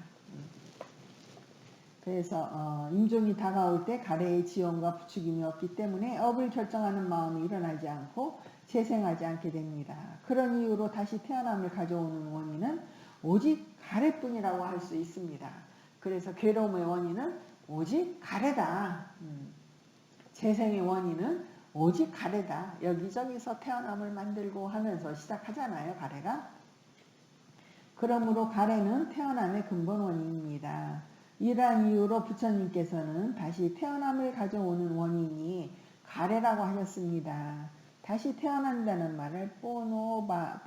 그래서 임종이 다가올 때 가래의 지원과 부추김이 없기 때문에 업을 결정하는 마음이 일어나지 않고 재생하지 않게 됩니다. 그런 이유로 다시 태어남을 가져오는 원인은 오직 가래뿐이라고 할 수 있습니다. 그래서 괴로움의 원인은 오직 가래다. 재생의 원인은 오직 가래다. 여기저기서 태어남을 만들고 하면서 시작하잖아요. 가래가. 그러므로 가래는 태어남의 근본 원인입니다. 이러한 이유로 부처님께서는 다시 태어남을 가져오는 원인이 가래라고 하셨습니다. 다시 태어난다는 말을 뽀노바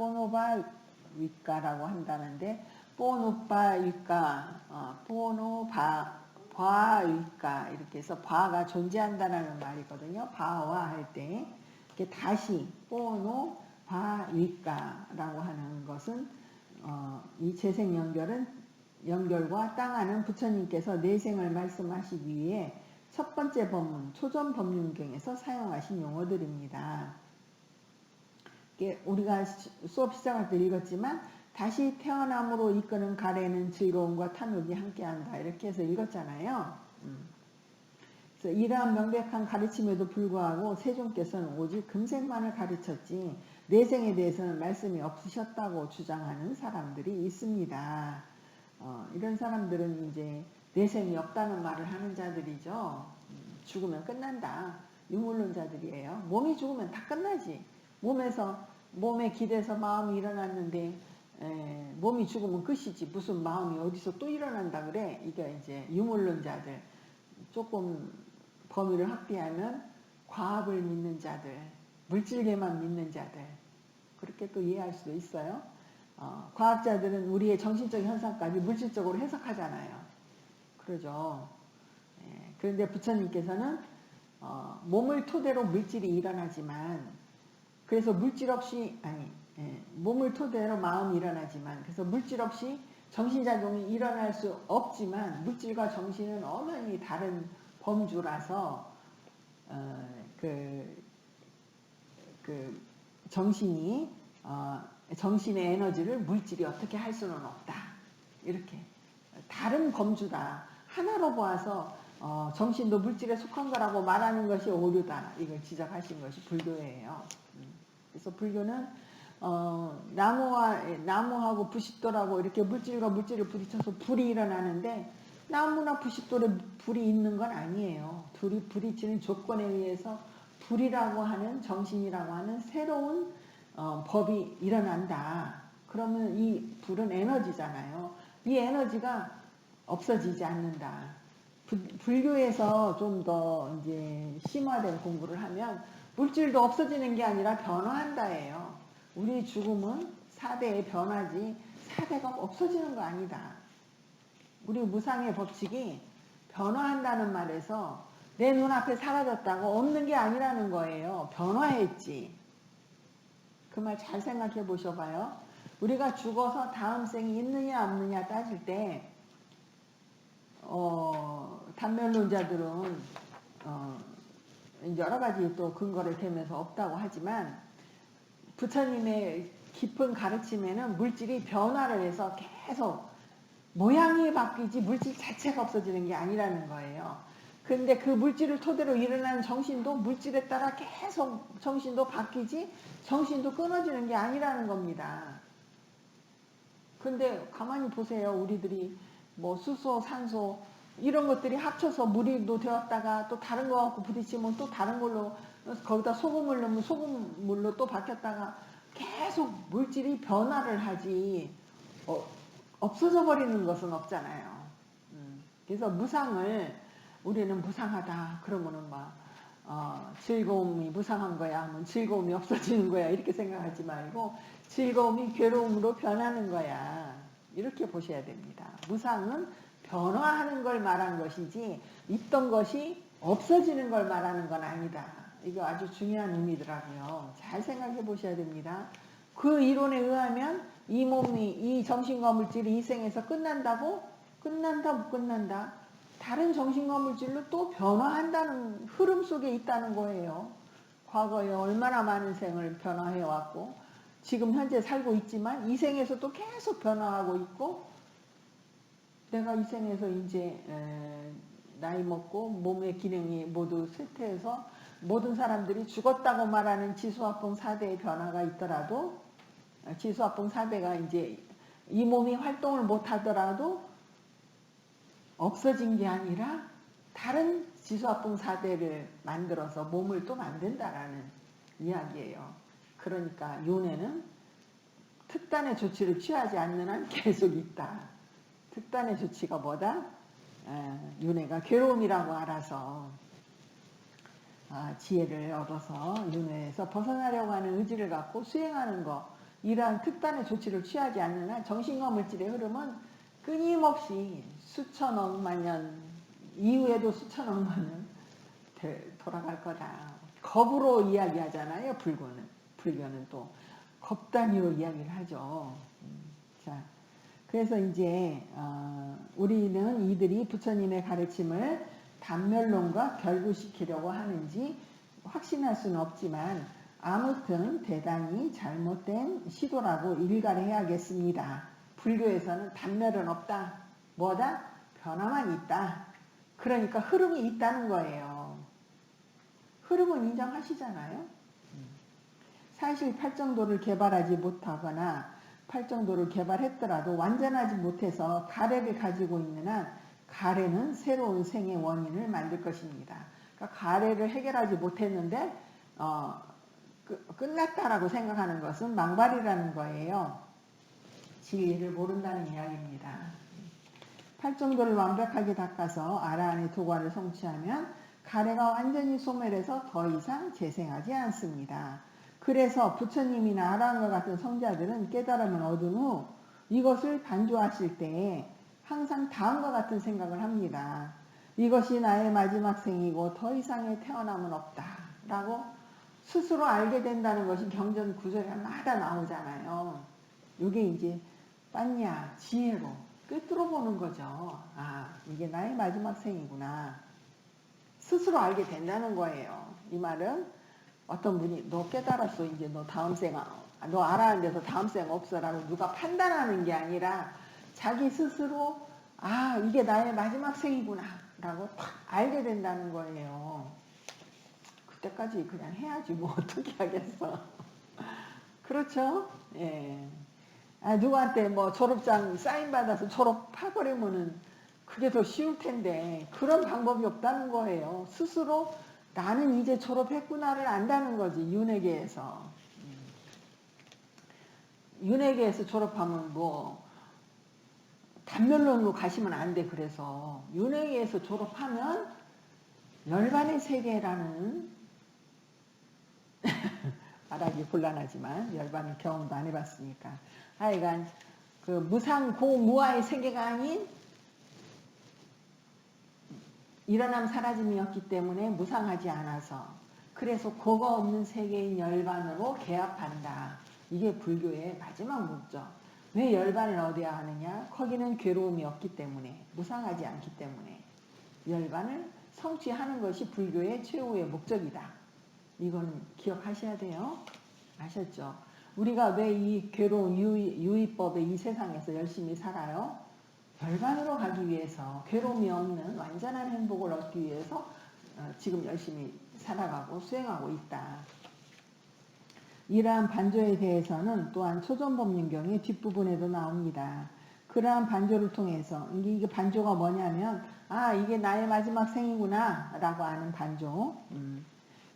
위가라고 한다는데, 뽀노바 위가, 뽀노바 바위가 이렇게 해서 바가 존재한다는 말이거든요. 바와 할 때 이렇게 다시 뽀노 바위가라고 하는 것은 이 재생 연결과 땅하는 부처님께서 내생을 말씀하시기 위해 첫 번째 법문 초전 법륜경에서 사용하신 용어들입니다. 우리가 수업 시작할 때 읽었지만 다시 태어남으로 이끄는 가래는 즐거움과 탐욕이 함께한다 이렇게 해서 읽었잖아요. 그래서 이러한 명백한 가르침에도 불구하고 세존께서는 오직 금생만을 가르쳤지 내생에 대해서는 말씀이 없으셨다고 주장하는 사람들이 있습니다. 이런 사람들은 이제 내생이 없다는 말을 하는 자들이죠. 죽으면 끝난다. 유물론자들이에요. 몸이 죽으면 다 끝나지. 몸에 기대서 마음이 일어났는데 몸이 죽으면 끝이지. 무슨 마음이 어디서 또 일어난다 그래. 이게 이제 유물론자들. 조금 범위를 확대하면 과학을 믿는 자들, 물질계만 믿는 자들. 그렇게 또 이해할 수도 있어요. 과학자들은 우리의 정신적 현상까지 물질적으로 해석하잖아요. 그러죠. 그런데 부처님께서는 몸을 토대로 물질이 일어나지만, 그래서 물질 없이 몸을 토대로 마음이 일어나지만, 그래서 물질 없이 정신작용이 일어날 수 없지만 물질과 정신은 엄연히 다른 범주라서 정신이 정신의 에너지를 물질이 어떻게 할 수는 없다. 이렇게 다른 범주다. 하나로 보아서 정신도 물질에 속한 거라고 말하는 것이 오류다. 이걸 지적하신 것이 불교예요. 그래서 불교는 나무하고 부싯돌하고 이렇게 물질과 물질을 부딪혀서 불이 일어나는데 나무나 부싯돌에 불이 있는 건 아니에요. 둘이 부딪히는 조건에 의해서 불이라고 하는 정신이라고 하는 새로운 법이 일어난다. 그러면 이 불은 에너지잖아요. 이 에너지가 없어지지 않는다. 불교에서 좀 더 이제 심화된 공부를 하면 물질도 없어지는 게 아니라 변화한다예요. 우리 죽음은 사대의 변화지 사대가 없어지는 거 아니다. 우리 무상의 법칙이 변화한다는 말에서 내 눈앞에 사라졌다고 없는 게 아니라는 거예요. 변화했지. 그 말 잘 생각해 보셔봐요. 우리가 죽어서 다음 생이 있느냐 없느냐 따질 때 단면론자들은 여러 가지 또 근거를 대면서 없다고 하지만 부처님의 깊은 가르침에는 물질이 변화를 해서 계속 모양이 바뀌지 물질 자체가 없어지는 게 아니라는 거예요. 그런데 그 물질을 토대로 일어나는 정신도 물질에 따라 계속 정신도 바뀌지 정신도 끊어지는 게 아니라는 겁니다. 근데 가만히 보세요. 우리들이 뭐 수소, 산소 이런 것들이 합쳐서 물이도 되었다가 또 다른 거 갖고 부딪히면 또 다른 걸로 거기다 소금을 넣으면 소금물로 또 바뀌었다가 계속 물질이 변화를 하지 없어져 버리는 것은 없잖아요. 그래서 무상을 우리는 무상하다 그러면은 막 즐거움이 무상한 거야 하면 즐거움이 없어지는 거야 이렇게 생각하지 말고 즐거움이 괴로움으로 변하는 거야 이렇게 보셔야 됩니다. 무상은 변화하는 걸 말한 것이지 있던 것이 없어지는 걸 말하는 건 아니다. 이거 아주 중요한 의미더라고요. 잘 생각해 보셔야 됩니다. 그 이론에 의하면 이 몸이 이 정신과 물질이 이 생에서 끝난다고? 끝난다 못 끝난다? 다른 정신과 물질로 또 변화한다는 흐름 속에 있다는 거예요. 과거에 얼마나 많은 생을 변화해왔고 지금 현재 살고 있지만 이 생에서 또 계속 변화하고 있고 내가 이 생에서 이제 나이 먹고 몸의 기능이 모두 쇠퇴해서 모든 사람들이 죽었다고 말하는 지수화풍 4대의 변화가 있더라도 지수화풍 4대가 이제 이 몸이 활동을 못하더라도 없어진 게 아니라 다른 지수화풍 4대를 만들어서 몸을 또 만든다라는 이야기예요. 그러니까 윤회는 특단의 조치를 취하지 않는 한 계속 있다. 특단의 조치가 뭐다? 윤회가 괴로움이라고 알아서 지혜를 얻어서 윤회에서 벗어나려고 하는 의지를 갖고 수행하는 것, 이러한 특단의 조치를 취하지 않는 한 정신과 물질의 흐름은 끊임없이 수천억만 년 이후에도 수천억만 년 돌아갈 거다. 겁으로 이야기하잖아요. 불교는 또 겁 단위로 이야기를 하죠. 자, 그래서 이제 우리는 이들이 부처님의 가르침을 단멸론과 결부시키려고 하는지 확신할 수는 없지만 아무튼 대단히 잘못된 시도라고 일갈해 해야겠습니다. 불교에서는 단멸은 없다. 뭐다? 변화만 있다. 그러니까 흐름이 있다는 거예요. 흐름은 인정하시잖아요. 사실 팔정도를 개발하지 못하거나 팔정도를 개발했더라도 완전하지 못해서 가래를 가지고 있는 한 가래는 새로운 생의 원인을 만들 것입니다. 그러니까 가래를 해결하지 못했는데 끝났다라고 생각하는 것은 망발이라는 거예요. 진리를 모른다는 이야기입니다. 팔정도를 완벽하게 닦아서 아라한의 도과를 성취하면 가래가 완전히 소멸해서 더 이상 재생하지 않습니다. 그래서 부처님이나 아라한과 같은 성자들은 깨달음을 얻은 후 이것을 반조하실 때에 항상 다음과 같은 생각을 합니다. 이것이 나의 마지막 생이고 더 이상의 태어남은 없다 라고 스스로 알게 된다는 것이 경전 구절마다 나오잖아요. 이게 이제 빠냐 지혜로 꿰뚫어 보는 거죠. 이게 나의 마지막 생이구나. 스스로 알게 된다는 거예요. 이 말은 어떤 분이 너 깨달았어. 이제 너 다음 너 알아는 데서 다음 생 없어라고 누가 판단하는 게 아니라 자기 스스로 이게 나의 마지막 생이구나 라고 딱 알게 된다는 거예요. 그때까지 그냥 해야지 뭐 어떻게 하겠어. 그렇죠? 예. 누구한테 뭐 졸업장 사인 받아서 졸업해버리면은 그게 더 쉬울 텐데 그런 방법이 없다는 거예요. 스스로 나는 이제 졸업했구나를 안다는 거지. 윤회계에서. 윤회계에서 졸업하면 뭐 단멸론으로 가시면 안 돼. 그래서 윤회계에서 졸업하면 열반의 세계라는 말하기 곤란하지만 열반은 경험도 안 해봤으니까 하여간 그 무상고무아의 세계가 아닌 일어남 사라짐이었기 때문에 무상하지 않아서 그래서 고가 없는 세계인 열반으로 개합한다. 이게 불교의 마지막 목적. 왜 열반을 얻어야 하느냐? 거기는 괴로움이 없기 때문에 무상하지 않기 때문에 열반을 성취하는 것이 불교의 최후의 목적이다. 이거는 기억하셔야 돼요. 아셨죠? 우리가 왜 이 괴로운 유의법의 이 세상에서 열심히 살아요? 열반으로 가기 위해서 괴로움이 없는 완전한 행복을 얻기 위해서 지금 열심히 살아가고 수행하고 있다. 이러한 반조에 대해서는 또한 초전법륜경의 뒷부분에도 나옵니다. 그러한 반조를 통해서 이게 반조가 뭐냐면 이게 나의 마지막 생이구나 라고 하는 반조.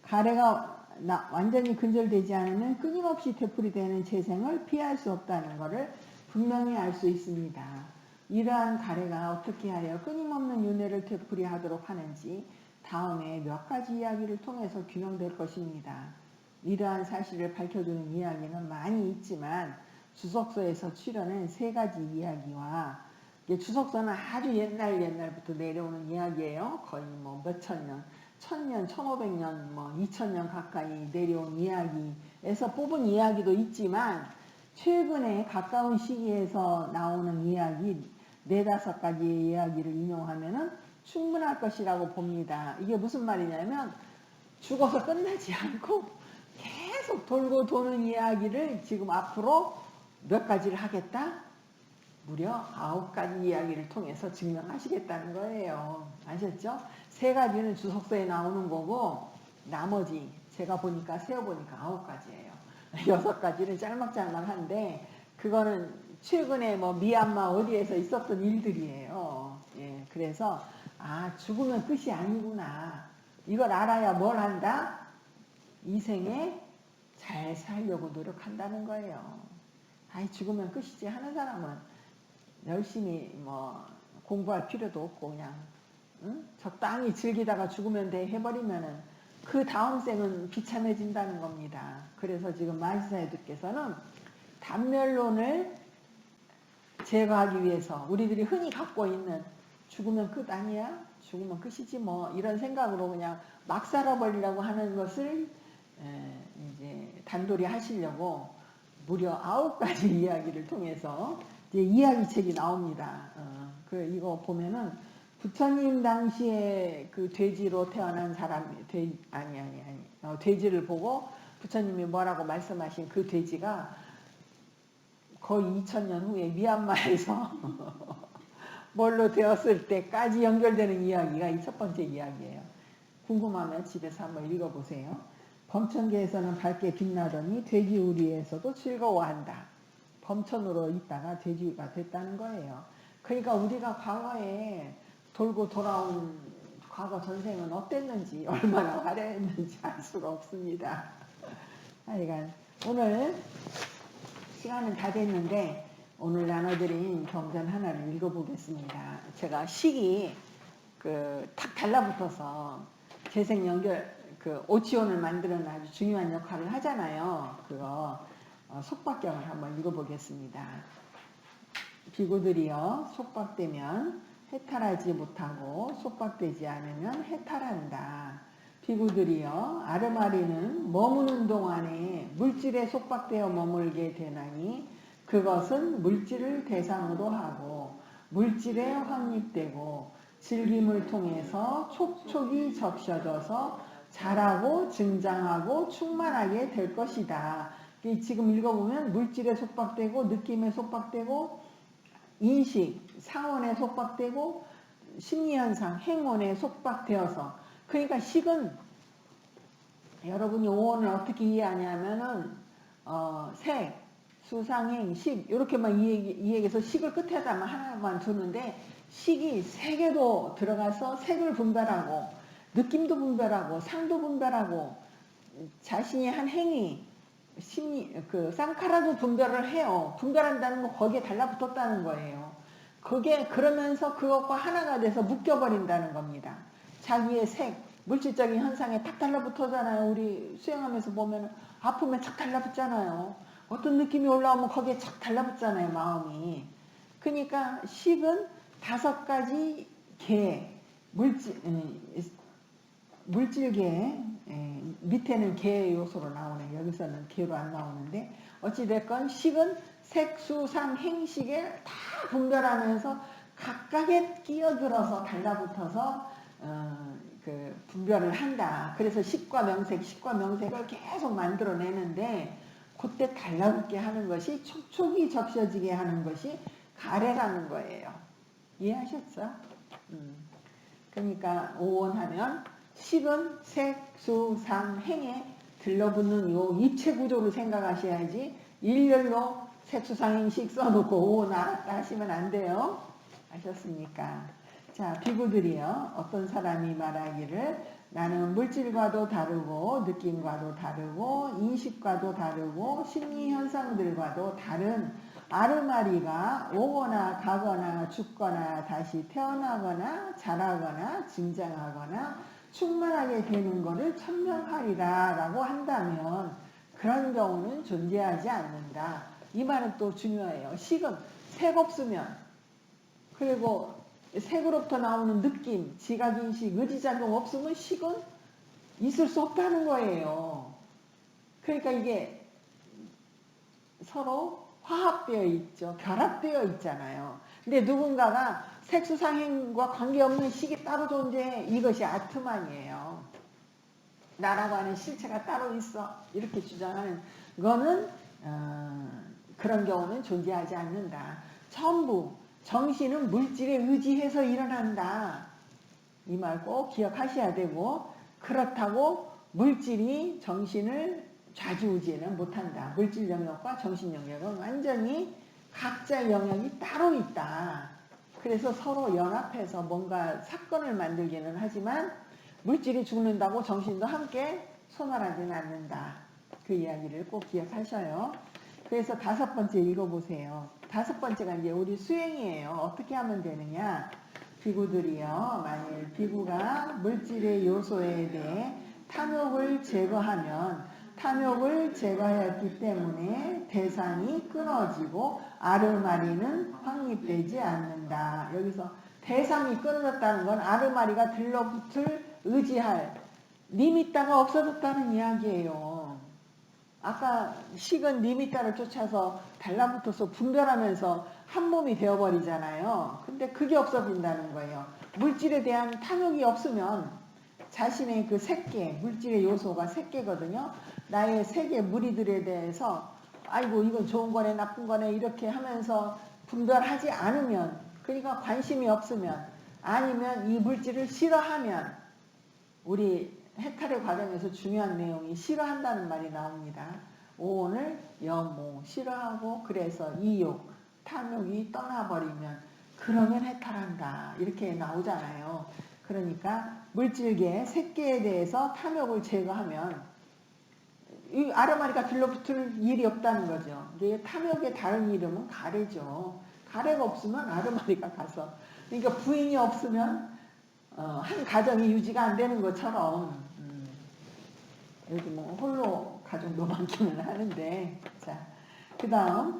가래가 완전히 근절되지 않으면 끊임없이 되풀이되는 재생을 피할 수 없다는 것을 분명히 알 수 있습니다. 이러한 가래가 어떻게 하여 끊임없는 윤회를 되풀이하도록 하는지 다음에 몇 가지 이야기를 통해서 규명될 것입니다. 이러한 사실을 밝혀주는 이야기는 많이 있지만 주석서에서 추려낸 세 가지 이야기와 주석서는 아주 옛날부터 내려오는 이야기예요. 거의 뭐 몇천 년, 1000년, 1500년, 뭐 2000년 가까이 내려온 이야기에서 뽑은 이야기도 있지만 최근에 가까운 시기에서 나오는 이야기 4-5가지의 이야기를 인용하면은 충분할 것이라고 봅니다. 이게 무슨 말이냐면 죽어서 끝나지 않고 계속 돌고 도는 이야기를 지금 앞으로 몇 가지를 하겠다? 무려 9가지 이야기를 통해서 증명하시겠다는 거예요. 아셨죠? 3가지는 주석서에 나오는 거고 나머지 제가 보니까 세어보니까 9가지예요. 6가지는 짤막짤막한데 그거는 최근에 뭐 미얀마 어디에서 있었던 일들이에요. 예, 그래서 죽으면 끝이 아니구나. 이걸 알아야 뭘 한다? 이 생에 잘 살려고 노력한다는 거예요. 아이 죽으면 끝이지 하는 사람은 열심히 뭐 공부할 필요도 없고 그냥 응? 적당히 즐기다가 죽으면 돼 해버리면은 그 다음 생은 비참해진다는 겁니다. 그래서 지금 마지사이드께서는 단멸론을 제거하기 위해서 우리들이 흔히 갖고 있는 죽으면 끝 아니야? 죽으면 끝이지 뭐 이런 생각으로 그냥 막 살아버리려고 하는 것을 이제 단도리 하시려고 무려 9가지 이야기를 통해서 이제 이야기책이 나옵니다. 이거 보면은 부처님 당시에 그 돼지로 태어난 사람, 돼지를 보고 부처님이 뭐라고 말씀하신 그 돼지가 거의 2000년 후에 미얀마에서 뭘로 되었을 때까지 연결되는 이야기가 이 첫 번째 이야기예요. 궁금하면 집에서 한번 읽어보세요. 범천계에서는 밝게 빛나더니 돼지 우리에서도 즐거워한다. 범천으로 있다가 돼지가 됐다는 거예요. 그러니까 우리가 과거에 돌고 돌아온 과거 전생은 어땠는지 얼마나 화려했는지 알 수가 없습니다. 하여간 오늘 시간은 다 됐는데 오늘 나눠드린 경전 하나를 읽어보겠습니다. 제가 식이 탁 달라붙어서 재생 연결 오치온을 만드는 아주 중요한 역할을 하잖아요. 그거 속박경을 한번 읽어보겠습니다. 비구들이여 속박되면 해탈하지 못하고 속박되지 않으면 해탈한다. 비구들이여 아르마리는 머무는 동안에 물질에 속박되어 머물게 되나니 그것은 물질을 대상으로 하고 물질에 확립되고 즐김을 통해서 촉촉이 적셔져서 자라고 증장하고 충만하게 될 것이다. 지금 읽어보면 물질에 속박되고 느낌에 속박되고 인식, 상원에 속박되고 심리현상, 행원에 속박되어서 그러니까 식은 여러분이 오온을 어떻게 이해하냐면은 색, 수상행, 식 이렇게만 이해해서 식을 끝에다만 하나만 두는데 식이 색에도 들어가서 색을 분별하고 느낌도 분별하고 상도 분별하고 자신이 한 행위 심리 쌍카라도 분별을 해요. 분별한다는 거 거기에 달라붙었다는 거예요. 그게 그러면서 그것과 하나가 돼서 묶여버린다는 겁니다. 자기의 색, 물질적인 현상에 탁 달라붙어잖아요. 우리 수행하면서 보면 아픔에 착 달라붙잖아요. 어떤 느낌이 올라오면 거기에 착 달라붙잖아요. 마음이. 그러니까 식은 5가지 계, 물질계, 밑에는 계 요소로 나오네. 여기서는 계로 안 나오는데 어찌됐건 식은 색, 수, 상, 행식에 다 분별하면서 각각에 끼어들어서 달라붙어서 분별을 한다. 그래서 식과 명색, 식과 명색을 계속 만들어내는데 그때 달라붙게 하는 것이 촉촉이 적셔지게 하는 것이 가래라는 거예요. 이해하셨죠? 그러니까 오온하면 식은 색, 수, 상, 행에 들러붙는 요 입체 구조를 생각하셔야지 일렬로 색, 수, 상, 행식 써놓고 오온 알았다 하시면 안 돼요. 아셨습니까? 자, 비구들이요. 어떤 사람이 말하기를 나는 물질과도 다르고 느낌과도 다르고 인식과도 다르고 심리현상들과도 다른 아르마리가 오거나 가거나 죽거나 다시 태어나거나 자라거나 증장하거나 충만하게 되는 것을 천명하리라 라고 한다면 그런 경우는 존재하지 않는다. 이 말은 또 중요해요. 식은 색 없으면 그리고 색으로부터 나오는 느낌, 지각인식, 의지작용 없으면 식은 있을 수 없다는 거예요. 그러니까 이게 서로 화합되어 있죠. 결합되어 있잖아요. 근데 누군가가 색수상행과 관계없는 식이 따로 존재해. 이것이 아트만이에요. 나라고 하는 실체가 따로 있어. 이렇게 주장하는 거는 그런 경우는 존재하지 않는다. 전부 정신은 물질에 의지해서 일어난다. 이 말 꼭 기억하셔야 되고 그렇다고 물질이 정신을 좌지우지는 못한다. 물질 영역과 정신 영역은 완전히 각자 영역이 따로 있다. 그래서 서로 연합해서 뭔가 사건을 만들기는 하지만 물질이 죽는다고 정신도 함께 소멸하지는 않는다. 그 이야기를 꼭 기억하셔요. 그래서 5번째 읽어보세요. 5번째가 이제 우리 수행이에요. 어떻게 하면 되느냐. 비구들이요. 만일 비구가 물질의 요소에 대해 탐욕을 제거하면 탐욕을 제거하였기 때문에 대상이 끊어지고 아르마리는 확립되지 않는다. 여기서 대상이 끊어졌다는 건 아르마리가 들러붙을 의지할 니미따가 없어졌다는 이야기예요. 아까 식은 니미따를 쫓아서 달라붙어서 분별하면서 한 몸이 되어버리잖아요. 근데 그게 없어진다는 거예요. 물질에 대한 탐욕이 없으면 자신의 그 색계, 물질의 요소가 색계거든요. 나의 색의 무리들에 대해서 아이고 이건 좋은 거네 나쁜 거네 이렇게 하면서 분별하지 않으면, 그러니까 관심이 없으면, 아니면 이 물질을 싫어하면, 우리 해탈의 과정에서 중요한 내용이 싫어한다는 말이 나옵니다. 오온을 염오 싫어하고 그래서 이욕, 탐욕이 떠나버리면 그러면 해탈한다 이렇게 나오잖아요. 그러니까 물질계, 색계에 대해서 탐욕을 제거하면 이 아르마리가 들러붙을 일이 없다는 거죠. 이게 탐욕의 다른 이름은 가래죠. 가래가 없으면 아르마리가 가서, 그러니까 부인이 없으면 한 가정이 유지가 안 되는 것처럼 요즘 뭐 홀로 가정도 많기는 하는데, 자, 그 다음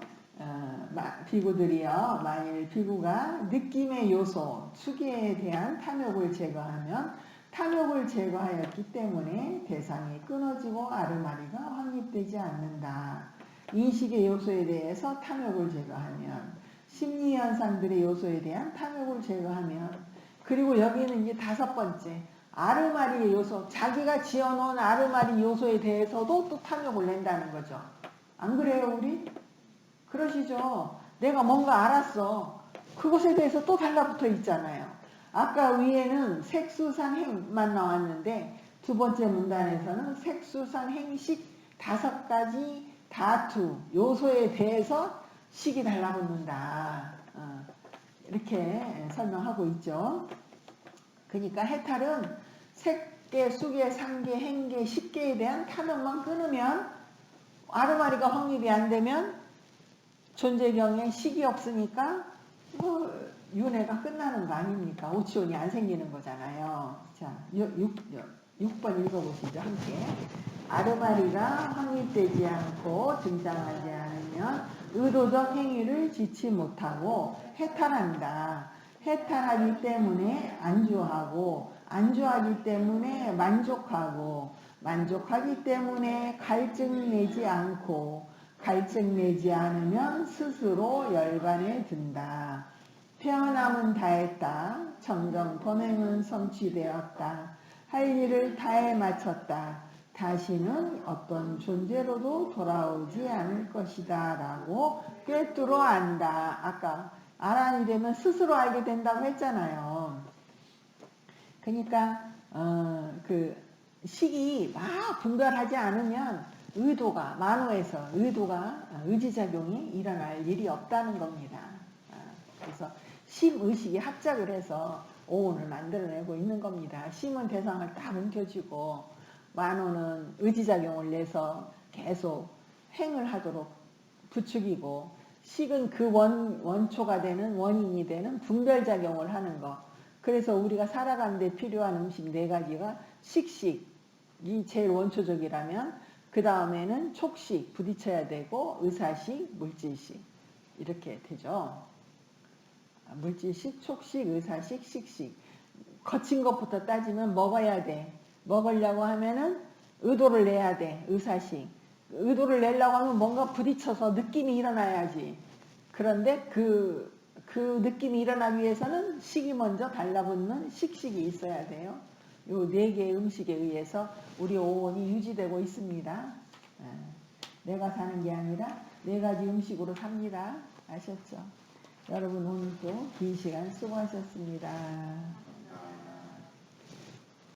비구들이요. 만일 비구가 느낌의 요소, 추계에 대한 탐욕을 제거하면 탐욕을 제거하였기 때문에 대상이 끊어지고 아르마리가 확립되지 않는다. 인식의 요소에 대해서 탐욕을 제거하면, 심리현상들의 요소에 대한 탐욕을 제거하면, 그리고 여기는 이제 5번째 아르마리의 요소, 자기가 지어놓은 아르마리 요소에 대해서도 또 탐욕을 낸다는 거죠. 안 그래요 우리? 그러시죠. 내가 뭔가 알았어. 그것에 대해서 또 달라붙어 있잖아요. 아까 위에는 색수상행만 나왔는데 2번째 문단에서는 색수상행식 5가지 다투, 요소에 대해서 식이 달라붙는다. 이렇게 설명하고 있죠. 그러니까 해탈은 색계, 수계, 상계, 행계, 식계에 대한 탐욕만 끊으면, 아르마리가 확립이 안 되면 존재경에 식이 없으니까 윤회가 끝나는 거 아닙니까? 오치온이 안 생기는 거잖아요. 자, 6번 읽어보시죠. 함께. 아르마리가 확립되지 않고 등장하지 않으면 의도적 행위를 지치 못하고 해탈한다. 해탈하기 때문에 안주하고, 안주하기 때문에 만족하고, 만족하기 때문에 갈증 내지 않고, 갈증 내지 않으면 스스로 열반에 든다. 태어남은 다했다. 청정 범행은 성취되었다. 할 일을 다해 마쳤다. 다시는 어떤 존재로도 돌아오지 않을 것이다 라고 꿰뚫어 안다. 아까 알아니 되면 스스로 알게 된다고 했잖아요. 그러니까 그 식이 막 분별하지 않으면 의도가, 만호에서 의도가, 의지작용이 일어날 일이 없다는 겁니다. 그래서 심의식이 합작을 해서 오온을 만들어내고 있는 겁니다. 심은 대상을 딱 움켜쥐고 만호는 의지작용을 내서 계속 행을 하도록 부추기고, 식은 그 원초가 되는, 원인이 되는 분별작용을 하는 거. 그래서 우리가 살아가는 데 필요한 음식 4가지가 식식이 제일 원초적이라면, 그 다음에는 촉식, 부딪혀야 되고, 의사식, 물질식 이렇게 되죠. 물질식, 촉식, 의사식, 식식. 거친 것부터 따지면 먹어야 돼. 먹으려고 하면은 의도를 내야 돼. 의사식. 의도를 내려고 하면 뭔가 부딪혀서 느낌이 일어나야지. 그런데 그 느낌이 일어나기 위해서는 식이 먼저 달라붙는 식식이 있어야 돼요. 요 4개의 음식에 의해서 우리 오온이 유지되고 있습니다. 내가 사는 게 아니라 4가지 음식으로 삽니다. 아셨죠? 여러분 오늘도 긴 시간 수고하셨습니다.